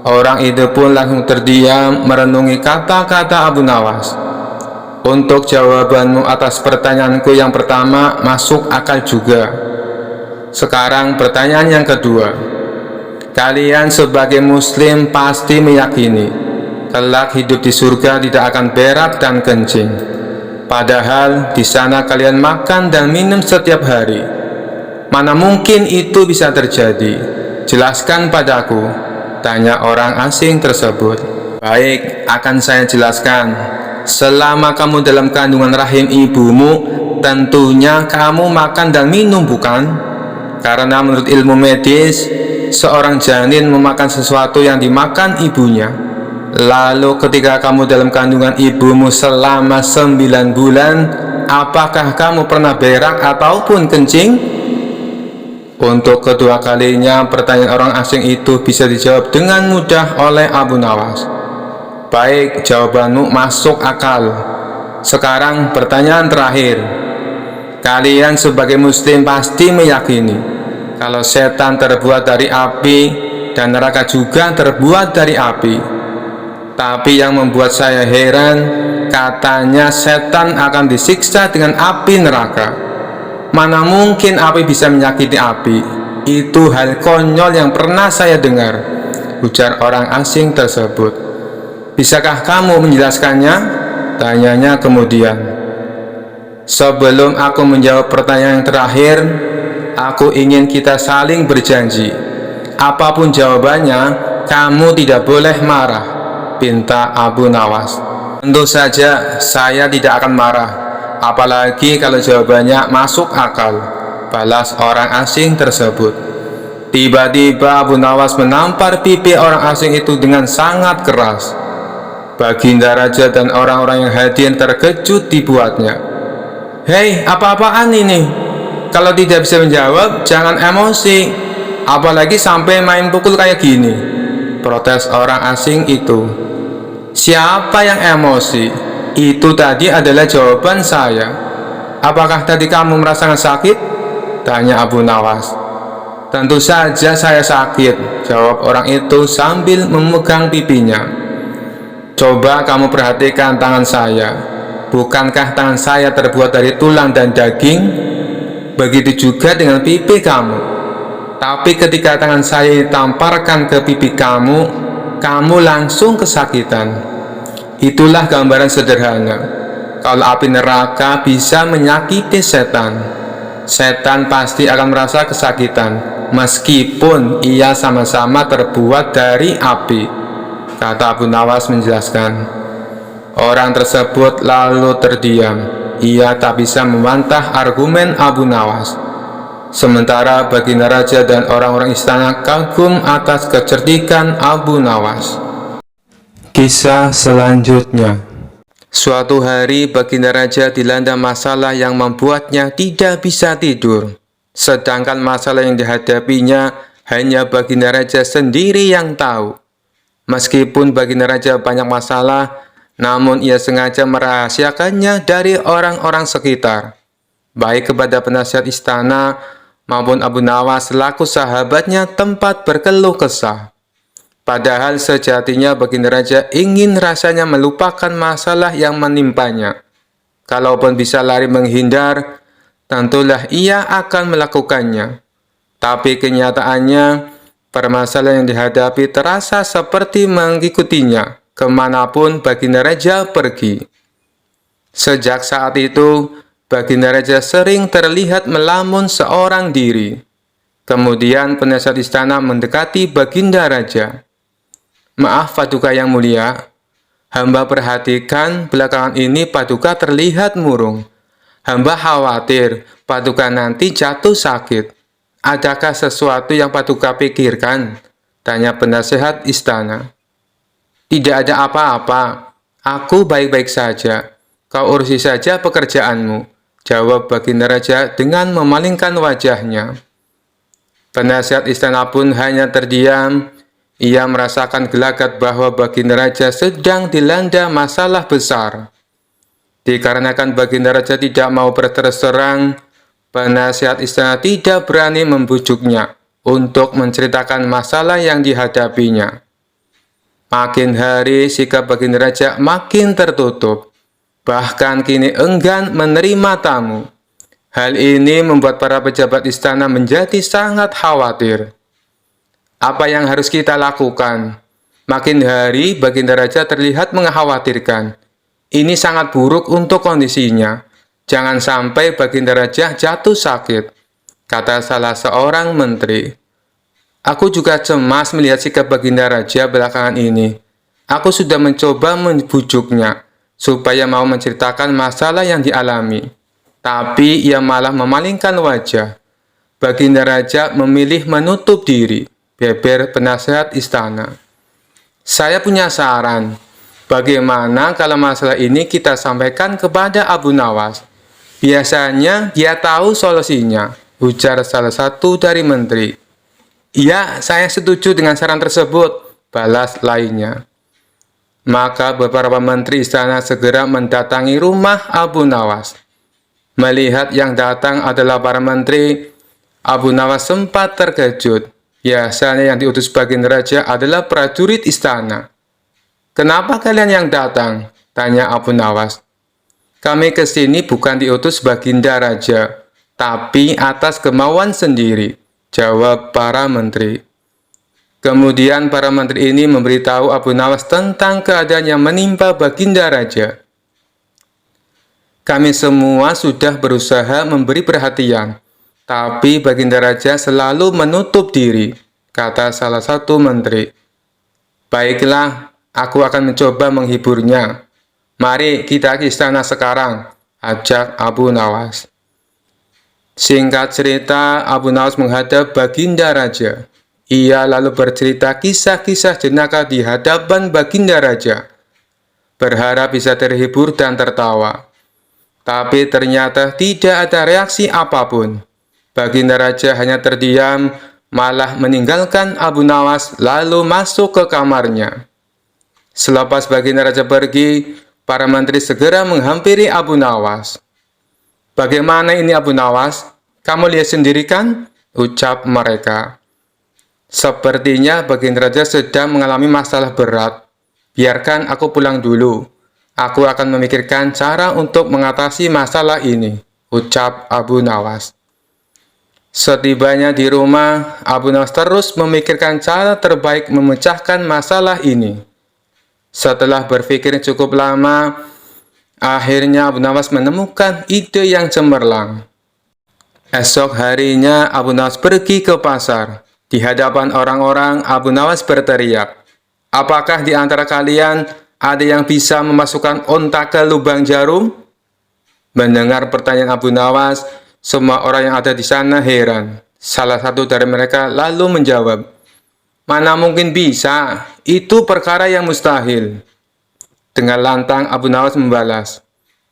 S1: Orang itu pun langsung terdiam merenungi kata-kata Abu Nawas. Untuk jawabanmu atas pertanyaanku yang pertama masuk akal juga. Sekarang pertanyaan yang kedua. Kalian sebagai muslim pasti meyakini kelak hidup di surga tidak akan berak dan kencing. Padahal di sana kalian makan dan minum setiap hari. Mana mungkin itu bisa terjadi? Jelaskan padaku, tanya orang asing tersebut. Baik, akan saya jelaskan. Selama kamu dalam kandungan rahim ibumu, tentunya kamu makan dan minum, bukan? Karena menurut ilmu medis, seorang janin memakan sesuatu yang dimakan ibunya. Lalu ketika kamu dalam kandungan ibumu selama 9 bulan, apakah kamu pernah berak ataupun kencing? Untuk kedua kalinya pertanyaan orang asing itu bisa dijawab dengan mudah oleh Abu Nawas. Baik, jawabanmu masuk akal. Sekarang pertanyaan terakhir. Kalian sebagai muslim pasti meyakini kalau setan terbuat dari api dan neraka juga terbuat dari api. Tapi yang membuat saya heran, katanya setan akan disiksa dengan api neraka. Mana mungkin api bisa menyakiti api? Itu hal konyol yang pernah saya dengar, ujar orang asing tersebut. Bisakah kamu menjelaskannya? Tanyanya kemudian. Sebelum aku menjawab pertanyaan yang terakhir, aku ingin kita saling berjanji. Apapun jawabannya, kamu tidak boleh marah, pinta Abu Nawas. Tentu saja saya tidak akan marah, apalagi kalau jawabannya masuk akal, balas orang asing tersebut. Tiba-tiba Abu Nawas menampar pipi orang asing itu dengan sangat keras. Baginda Raja dan orang-orang yang hadir terkejut dibuatnya. Hei, apa-apaan ini? Kalau tidak bisa menjawab, jangan emosi, apalagi sampai main pukul kayak gini, protes orang asing itu. Siapa yang emosi? Itu tadi adalah jawaban saya. Apakah tadi kamu merasakan sakit? Tanya Abu Nawas. Tentu saja saya sakit, jawab orang itu sambil memegang pipinya. Coba kamu perhatikan tangan saya. Bukankah tangan saya terbuat dari tulang dan daging? Begitu juga dengan pipi kamu. Tapi ketika tangan saya ditamparkan ke pipi kamu, kamu langsung kesakitan. Itulah gambaran sederhana. Kalau api neraka bisa menyakiti setan, setan pasti akan merasa kesakitan, meskipun ia sama-sama terbuat dari api, kata Abu Nawas menjelaskan. Orang tersebut lalu terdiam. Ia tak bisa membantah argumen Abu Nawas. Sementara Baginda Raja dan orang-orang istana kagum atas kecerdikan Abu Nawas. Kisah selanjutnya. Suatu hari Baginda Raja dilanda masalah yang membuatnya tidak bisa tidur. Sedangkan masalah yang dihadapinya hanya Baginda Raja sendiri yang tahu. Meskipun Baginda Raja banyak masalah, namun ia sengaja merahasiakannya dari orang-orang sekitar, baik kepada penasihat istana maupun Abu Nawas selaku sahabatnya tempat berkeluh kesah. Padahal sejatinya Baginda Raja ingin rasanya melupakan masalah yang menimpanya. Kalaupun bisa lari menghindar, tentulah ia akan melakukannya. Tapi kenyataannya, permasalahan yang dihadapi terasa seperti mengikutinya kemanapun Baginda Raja pergi. Sejak saat itu, Baginda Raja sering terlihat melamun seorang diri. Kemudian penasihat istana mendekati Baginda Raja. "Maaf Paduka yang mulia, hamba perhatikan belakangan ini Paduka terlihat murung. Hamba khawatir Paduka nanti jatuh sakit. Adakah sesuatu yang Paduka pikirkan?" tanya penasehat istana. "Tidak ada apa-apa, aku baik-baik saja. Kau urusi saja pekerjaanmu," jawab Baginda Raja dengan memalingkan wajahnya. Penasihat istana pun hanya terdiam. Ia merasakan gelagat bahwa Baginda Raja sedang dilanda masalah besar. Dikarenakan Baginda Raja tidak mau berterus terang, penasihat istana tidak berani membujuknya untuk menceritakan masalah yang dihadapinya. Makin hari sikap Baginda Raja makin tertutup, bahkan kini enggan menerima tamu. Hal ini membuat para pejabat istana menjadi sangat khawatir. Apa yang harus kita lakukan? Makin hari Baginda Raja terlihat mengkhawatirkan. Ini sangat buruk untuk kondisinya. Jangan sampai Baginda Raja jatuh sakit, kata salah seorang menteri. "Aku juga cemas melihat sikap Baginda Raja belakangan ini. Aku sudah mencoba membujuknya supaya mau menceritakan masalah yang dialami. Tapi ia malah memalingkan wajah. Baginda Raja memilih menutup diri," beber penasehat istana. "Saya punya saran. Bagaimana kalau masalah ini kita sampaikan kepada Abu Nawas? Biasanya dia tahu solusinya," ujar salah satu dari menteri. "Iya, saya setuju dengan saran tersebut," balas lainnya. Maka beberapa menteri istana segera mendatangi rumah Abu Nawas. Melihat yang datang adalah para menteri, Abu Nawas sempat terkejut. Biasanya yang diutus Baginda Raja adalah prajurit istana. "Kenapa kalian yang datang?" tanya Abu Nawas. "Kami ke sini bukan diutus Baginda Raja, tapi atas kemauan sendiri," jawab para menteri. Kemudian para menteri ini memberitahu Abu Nawas tentang keadaan yang menimpa Baginda Raja. "Kami semua sudah berusaha memberi perhatian, tapi Baginda Raja selalu menutup diri," kata salah satu menteri. "Baiklah, aku akan mencoba menghiburnya. Mari kita ke istana sekarang," ajak Abu Nawas. Singkat cerita, Abu Nawas menghadap Baginda Raja. Ia lalu bercerita kisah-kisah jenaka di hadapan Baginda Raja, berharap bisa terhibur dan tertawa. Tapi ternyata tidak ada reaksi apapun. Baginda Raja hanya terdiam, malah meninggalkan Abu Nawas lalu masuk ke kamarnya. Selepas Baginda Raja pergi, para menteri segera menghampiri Abu Nawas. "Bagaimana ini Abu Nawas? Kamu lihat sendiri kan?" ucap mereka. "Sepertinya Baginda Raja sedang mengalami masalah berat. Biarkan aku pulang dulu. Aku akan memikirkan cara untuk mengatasi masalah ini," ucap Abu Nawas. Setibanya di rumah, Abu Nawas terus memikirkan cara terbaik memecahkan masalah ini. Setelah berpikir cukup lama, akhirnya Abu Nawas menemukan ide yang cemerlang. Esok harinya Abu Nawas pergi ke pasar. Di hadapan orang-orang, Abu Nawas berteriak, "Apakah di antara kalian ada yang bisa memasukkan unta ke lubang jarum?" Mendengar pertanyaan Abu Nawas, semua orang yang ada di sana heran. Salah satu dari mereka lalu menjawab, "Mana mungkin bisa, itu perkara yang mustahil." Dengan lantang Abu Nawas membalas,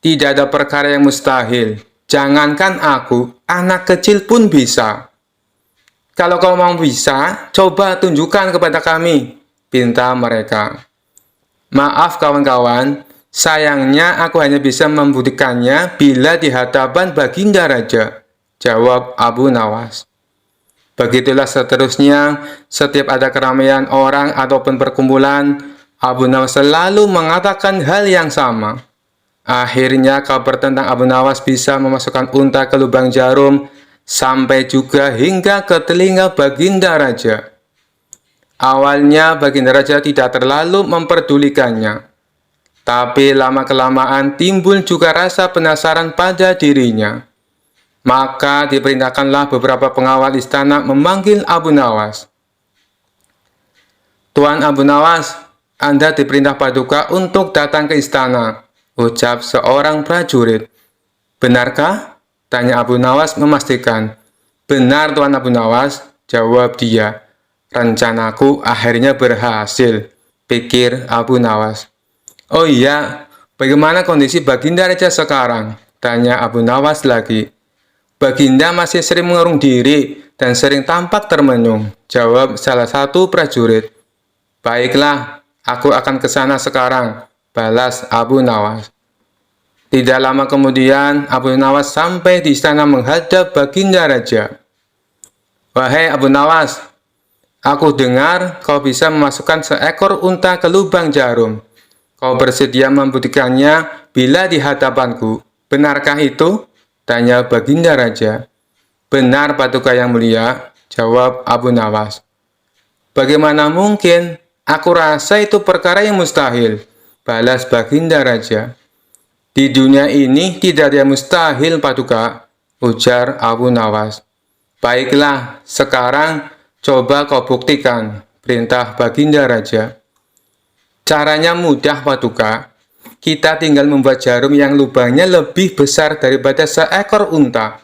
S1: "Tidak ada perkara yang mustahil. Jangankan aku, anak kecil pun bisa." "Kalau kau mau bisa, coba tunjukkan kepada kami," pinta mereka. "Maaf kawan-kawan, sayangnya aku hanya bisa membuktikannya bila di hadapan Baginda Raja," jawab Abu Nawas. Begitulah seterusnya, setiap ada keramaian orang ataupun perkumpulan, Abu Nawas selalu mengatakan hal yang sama. Akhirnya kabar tentang Abu Nawas bisa memasukkan unta ke lubang jarum, sampai juga hingga ke telinga Baginda Raja. Awalnya Baginda Raja tidak terlalu memperdulikannya. Tapi lama-kelamaan timbul juga rasa penasaran pada dirinya. Maka diperintahkanlah beberapa pengawal istana memanggil Abu Nawas. "Tuan Abu Nawas, Anda diperintah Paduka untuk datang ke istana," ucap seorang prajurit. "Benarkah?" tanya Abu Nawas memastikan. "Benar, Tuan Abu Nawas," jawab dia. "Rencanaku akhirnya berhasil," pikir Abu Nawas. "Oh iya, bagaimana kondisi Baginda Raja sekarang?" tanya Abu Nawas lagi. "Baginda masih sering mengurung diri dan sering tampak termenung," jawab salah satu prajurit. "Baiklah, aku akan ke sana sekarang," balas Abu Nawas. Tidak lama kemudian, Abu Nawas sampai di istana menghadap Baginda Raja. "Wahai Abu Nawas, aku dengar kau bisa memasukkan seekor unta ke lubang jarum. Kau bersedia membuktikannya bila di hadapanku. Benarkah itu?" tanya Baginda Raja. "Benar, Paduka yang mulia," jawab Abu Nawas. "Bagaimana mungkin? Aku rasa itu perkara yang mustahil," balas Baginda Raja. "Di dunia ini tidak ada yang mustahil, Paduka," ujar Abu Nawas. "Baiklah, sekarang coba kau buktikan," perintah Baginda Raja. "Caranya mudah, Paduka. Kita tinggal membuat jarum yang lubangnya lebih besar daripada seekor unta.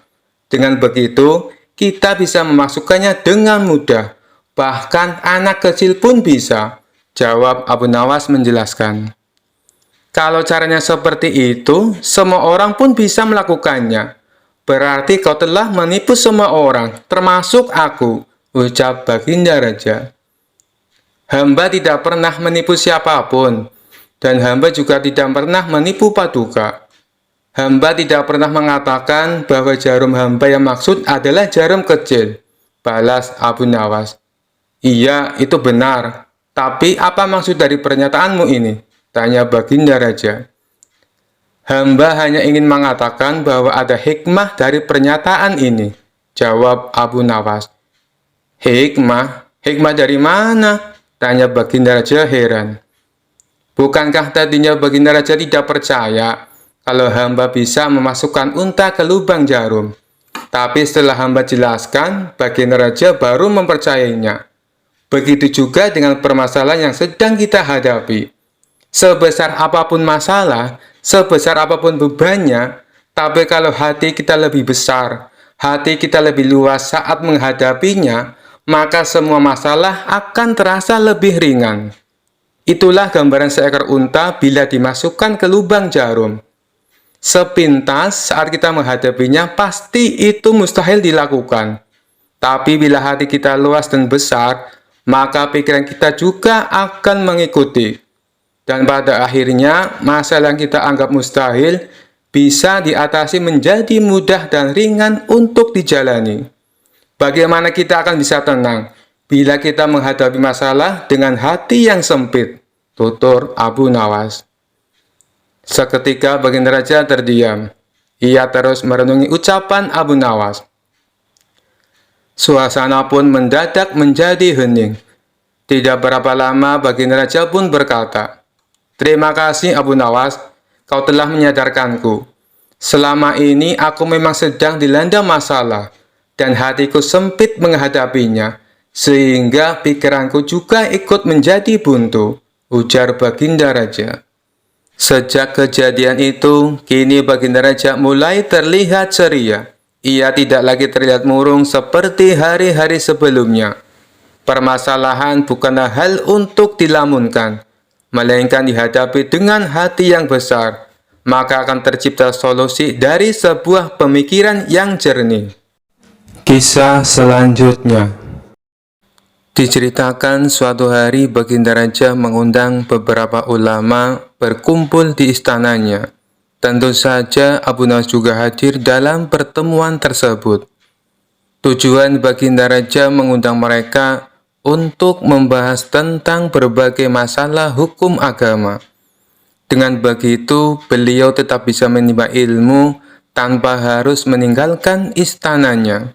S1: Dengan begitu, kita bisa memasukkannya dengan mudah. Bahkan anak kecil pun bisa," jawab Abu Nawas menjelaskan. "Kalau caranya seperti itu, semua orang pun bisa melakukannya. Berarti kau telah menipu semua orang, termasuk aku," ucap Baginda Raja. "Hamba tidak pernah menipu siapapun, dan hamba juga tidak pernah menipu Paduka. Hamba tidak pernah mengatakan bahwa jarum hamba yang maksud adalah jarum kecil," balas Abu Nawas. "Iya, itu benar. Tapi apa maksud dari pernyataanmu ini?" tanya Baginda Raja. "Hamba hanya ingin mengatakan bahwa ada hikmah dari pernyataan ini," jawab Abu Nawas. "Hikmah? Hikmah dari mana?" tanya Baginda Raja heran. "Bukankah tadinya Baginda Raja tidak percaya kalau hamba bisa memasukkan unta ke lubang jarum? Tapi setelah hamba jelaskan, Baginda Raja baru mempercayainya. Begitu juga dengan permasalahan yang sedang kita hadapi. Sebesar apapun masalah, sebesar apapun bebannya, tapi kalau hati kita lebih besar, hati kita lebih luas saat menghadapinya, maka semua masalah akan terasa lebih ringan. Itulah gambaran seekor unta bila dimasukkan ke lubang jarum. Sepintas saat kita menghadapinya, pasti itu mustahil dilakukan. Tapi bila hati kita luas dan besar, maka pikiran kita juga akan mengikuti. Dan pada akhirnya, masalah yang kita anggap mustahil bisa diatasi menjadi mudah dan ringan untuk dijalani. Bagaimana kita akan bisa tenang bila kita menghadapi masalah dengan hati yang sempit?" tutur Abu Nawas. Seketika Baginda Raja terdiam. Ia terus merenungi ucapan Abu Nawas. Suasana pun mendadak menjadi hening. Tidak berapa lama Baginda Raja pun berkata, "Terima kasih Abu Nawas, kau telah menyadarkanku. Selama ini aku memang sedang dilanda masalah, dan hatiku sempit menghadapinya, sehingga pikiranku juga ikut menjadi buntu," ujar Baginda Raja. Sejak kejadian itu, kini Baginda Raja mulai terlihat ceria. Ia tidak lagi terlihat murung seperti hari-hari sebelumnya. Permasalahan bukanlah hal untuk dilamunkan, melainkan dihadapi dengan hati yang besar, maka akan tercipta solusi dari sebuah pemikiran yang jernih. Kisah selanjutnya. Diceritakan suatu hari Baginda Raja mengundang beberapa ulama berkumpul di istananya. Tentu saja Abu Nawas juga hadir dalam pertemuan tersebut. Tujuan Baginda Raja mengundang mereka untuk membahas tentang berbagai masalah hukum agama. Dengan begitu, beliau tetap bisa menimba ilmu tanpa harus meninggalkan istananya.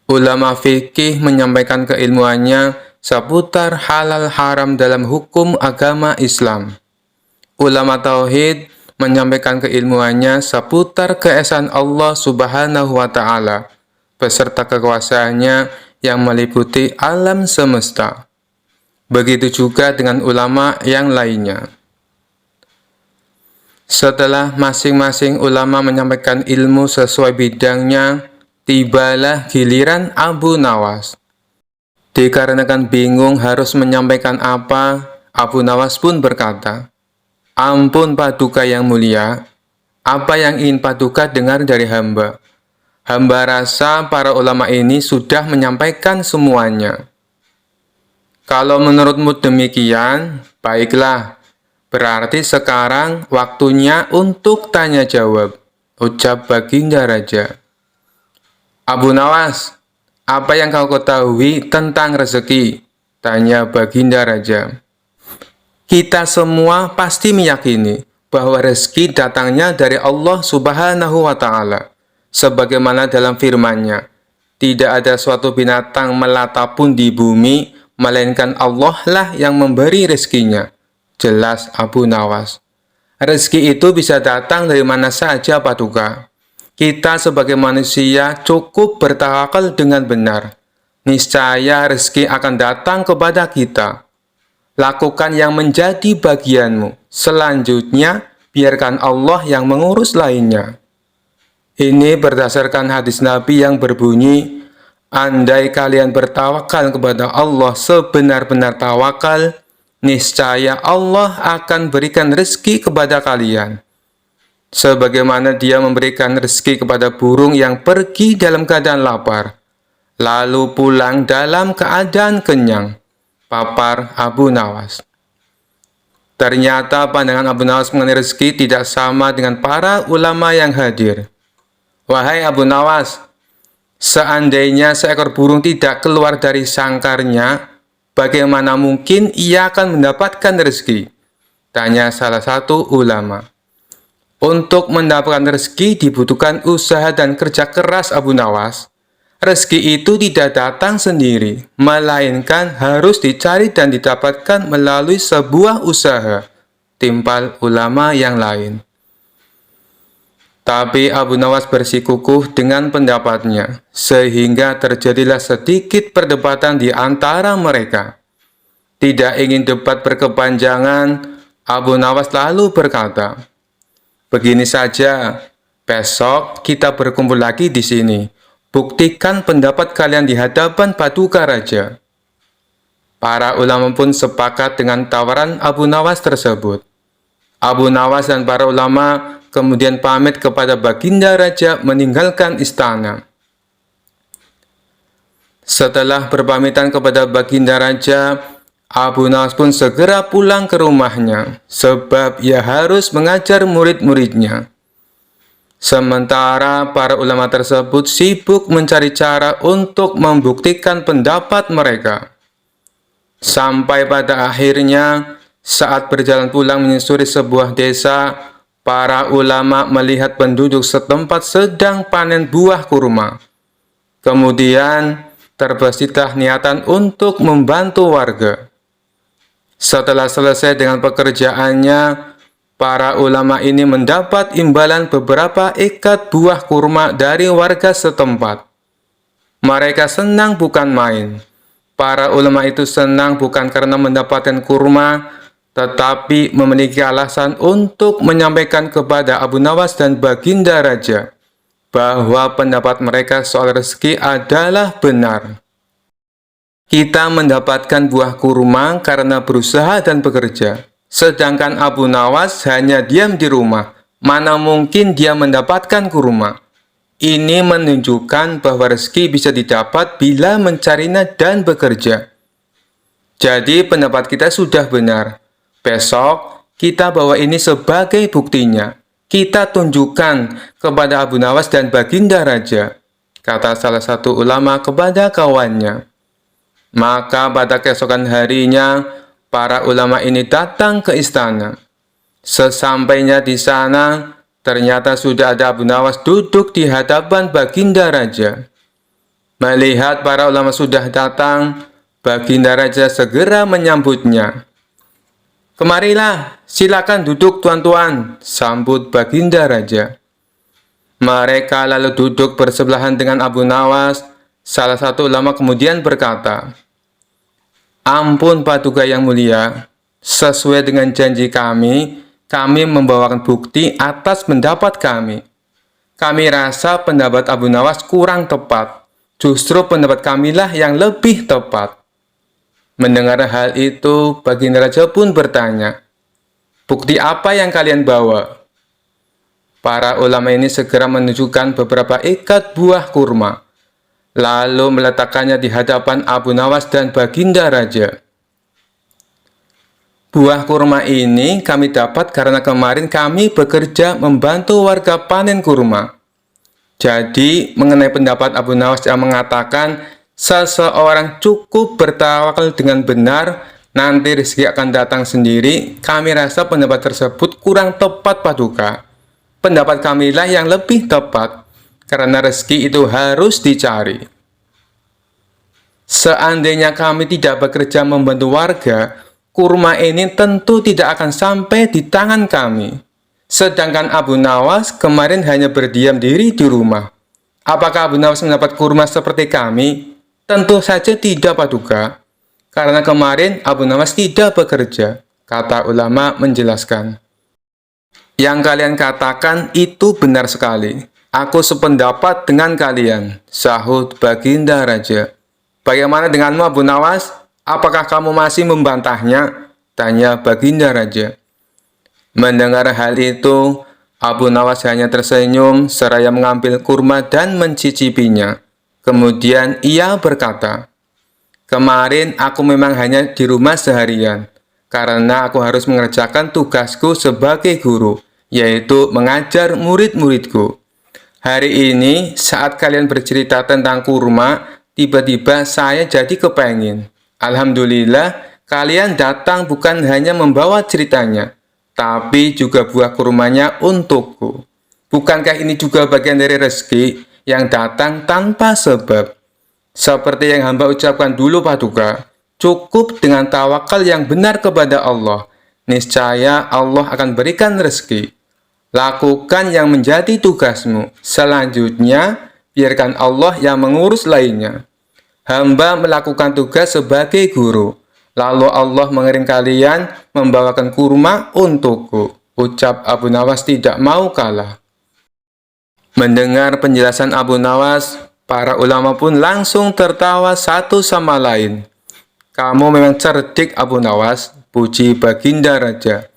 S1: Ulama fikih menyampaikan keilmuannya seputar halal haram dalam hukum agama Islam. ulama tauhid menyampaikan keilmuannya seputar keesaan Allah Subhanahu wa Ta'ala beserta kekuasaannya yang meliputi alam semesta. Begitu juga dengan ulama yang lainnya. Setelah masing-masing ulama menyampaikan ilmu sesuai bidangnya, tibalah giliran Abu Nawas. Dikarenakan bingung harus menyampaikan apa, Abu Nawas pun berkata, "Ampun Paduka yang mulia, apa yang ingin Paduka dengar dari hamba? Hamba rasa para ulama ini sudah menyampaikan semuanya." "Kalau menurutmu demikian, baiklah. Berarti sekarang waktunya untuk tanya jawab," ucap Baginda Raja. "Abu Nawas, apa yang kau ketahui tentang rezeki?" tanya Baginda Raja. "Kita semua pasti meyakini bahwa rezeki datangnya dari Allah Subhanahu wa Ta'ala. Sebagaimana dalam firman-Nya, tidak ada suatu binatang melata pun di bumi, melainkan Allah lah yang memberi rezekinya. Jelas Abu Nawas. Rezeki itu bisa datang dari mana saja, Paduka. Kita sebagai manusia cukup bertawakal dengan benar. Niscaya rezeki akan datang kepada kita. Lakukan yang menjadi bagianmu. Selanjutnya, biarkan Allah yang mengurus lainnya." Ini berdasarkan hadis Nabi yang berbunyi, "Andai kalian bertawakal kepada Allah sebenar-benar tawakal, niscaya Allah akan berikan rezeki kepada kalian. Sebagaimana Dia memberikan rezeki kepada burung yang pergi dalam keadaan lapar, lalu pulang dalam keadaan kenyang." Papar Abu Nawas. Ternyata pandangan Abu Nawas mengenai rezeki tidak sama dengan para ulama yang hadir. "Wahai Abu Nawas, seandainya seekor burung tidak keluar dari sangkarnya, bagaimana mungkin ia akan mendapatkan rezeki?" tanya salah satu ulama. "Untuk mendapatkan rezeki dibutuhkan usaha dan kerja keras, Abu Nawas. Rezeki itu tidak datang sendiri, melainkan harus dicari dan didapatkan melalui sebuah usaha," timpal ulama yang lain. Tapi Abu Nawas bersikukuh dengan pendapatnya, sehingga terjadilah sedikit perdebatan di antara mereka. Tidak ingin debat berkepanjangan, Abu Nawas lalu berkata, "Begini saja, besok kita berkumpul lagi di sini. Buktikan pendapat kalian di hadapan Paduka Raja." Para ulama pun sepakat dengan tawaran Abu Nawas tersebut. Abu Nawas dan para ulama kemudian pamit kepada Baginda Raja meninggalkan istana. Setelah berpamitan kepada Baginda Raja, Abu Nawas pun segera pulang ke rumahnya, sebab ia harus mengajar murid-muridnya. Sementara para ulama tersebut sibuk mencari cara untuk membuktikan pendapat mereka. Sampai pada akhirnya, saat berjalan pulang menyusuri sebuah desa, para ulama melihat penduduk setempat sedang panen buah kurma. Kemudian terbesitlah niatan untuk membantu warga. Setelah selesai dengan pekerjaannya, para ulama ini mendapat imbalan beberapa ikat buah kurma dari warga setempat. Mereka senang bukan main. Para ulama itu senang bukan karena mendapatkan kurma, tetapi memiliki alasan untuk menyampaikan kepada Abu Nawas dan Baginda Raja bahwa pendapat mereka soal rezeki adalah benar. Kita mendapatkan buah kurma karena berusaha dan bekerja, sedangkan Abu Nawas hanya diam di rumah. Mana mungkin dia mendapatkan kurma? Ini menunjukkan bahwa rezeki bisa didapat bila mencarinya dan bekerja. Jadi pendapat kita sudah benar. Besok, kita bawa ini sebagai buktinya. Kita tunjukkan kepada Abu Nawas dan Baginda Raja, kata salah satu ulama kepada kawannya. Maka pada keesokan harinya, para ulama ini datang ke istana. Sesampainya di sana, ternyata sudah ada Abu Nawas duduk di hadapan Baginda Raja. Melihat para ulama sudah datang, Baginda Raja segera menyambutnya. "Kemarilah, silakan duduk tuan-tuan," sambut Baginda Raja. Mereka lalu duduk bersebelahan dengan Abu Nawas. Salah satu ulama kemudian berkata, "Ampun Paduka yang mulia, sesuai dengan janji kami membawakan bukti atas pendapat kami. Kami rasa pendapat Abu Nawas kurang tepat. Justru pendapat kamilah yang lebih tepat." Mendengar hal itu, Baginda Raja pun bertanya, "Bukti apa yang kalian bawa?" Para ulama ini segera menunjukkan beberapa ikat buah kurma, lalu meletakkannya di hadapan Abu Nawas dan Baginda Raja. "Buah kurma ini kami dapat karena kemarin kami bekerja membantu warga panen kurma. Jadi, mengenai pendapat Abu Nawas yang mengatakan seseorang cukup bertawakal dengan benar, nanti rezeki akan datang sendiri, kami rasa pendapat tersebut kurang tepat Paduka. Pendapat kamilah yang lebih tepat, karena rezeki itu harus dicari. Seandainya kami tidak bekerja membantu warga, kurma ini tentu tidak akan sampai di tangan kami. Sedangkan Abu Nawas kemarin hanya berdiam diri di rumah. Apakah Abu Nawas mendapat kurma seperti kami? Tentu saja tidak Paduka, karena kemarin Abu Nawas tidak bekerja," kata ulama menjelaskan. "Yang kalian katakan itu benar sekali. Aku sependapat dengan kalian," sahut Baginda Raja. "Bagaimana denganmu Abu Nawas? Apakah kamu masih membantahnya?" tanya Baginda Raja. Mendengar hal itu, Abu Nawas hanya tersenyum seraya mengambil kurma dan mencicipinya. Kemudian ia berkata, "Kemarin aku memang hanya di rumah seharian, karena aku harus mengerjakan tugasku sebagai guru, yaitu mengajar murid-muridku. Hari ini, saat kalian bercerita tentang kurma, tiba-tiba saya jadi kepengin. Alhamdulillah, kalian datang bukan hanya membawa ceritanya, tapi juga buah kurmanya untukku. Bukankah ini juga bagian dari rezeki yang datang tanpa sebab? Seperti yang hamba ucapkan dulu Paduka, cukup dengan tawakal yang benar kepada Allah. Niscaya Allah akan berikan rezeki. Lakukan yang menjadi tugasmu. Selanjutnya, biarkan Allah yang mengurus lainnya. Hamba melakukan tugas sebagai guru. Lalu Allah mengirim kalian membawakan kurma untukku." Ucap Abu Nawas tidak mau kalah. Mendengar penjelasan Abu Nawas, para ulama pun langsung tertawa satu sama lain. "Kamu memang cerdik Abu Nawas," puji Baginda Raja.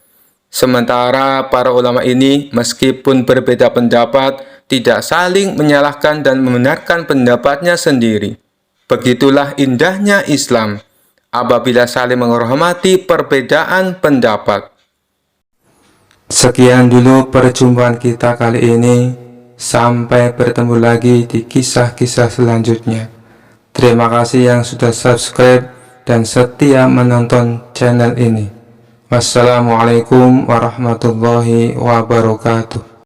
S1: Sementara para ulama ini meskipun berbeda pendapat, tidak saling menyalahkan dan membenarkan pendapatnya sendiri. Begitulah indahnya Islam, apabila saling menghormati perbedaan pendapat. Sekian dulu perjumpaan kita kali ini. Sampai bertemu lagi di kisah-kisah selanjutnya. Terima kasih yang sudah subscribe dan setia menonton channel ini. Wassalamualaikum warahmatullahi wabarakatuh.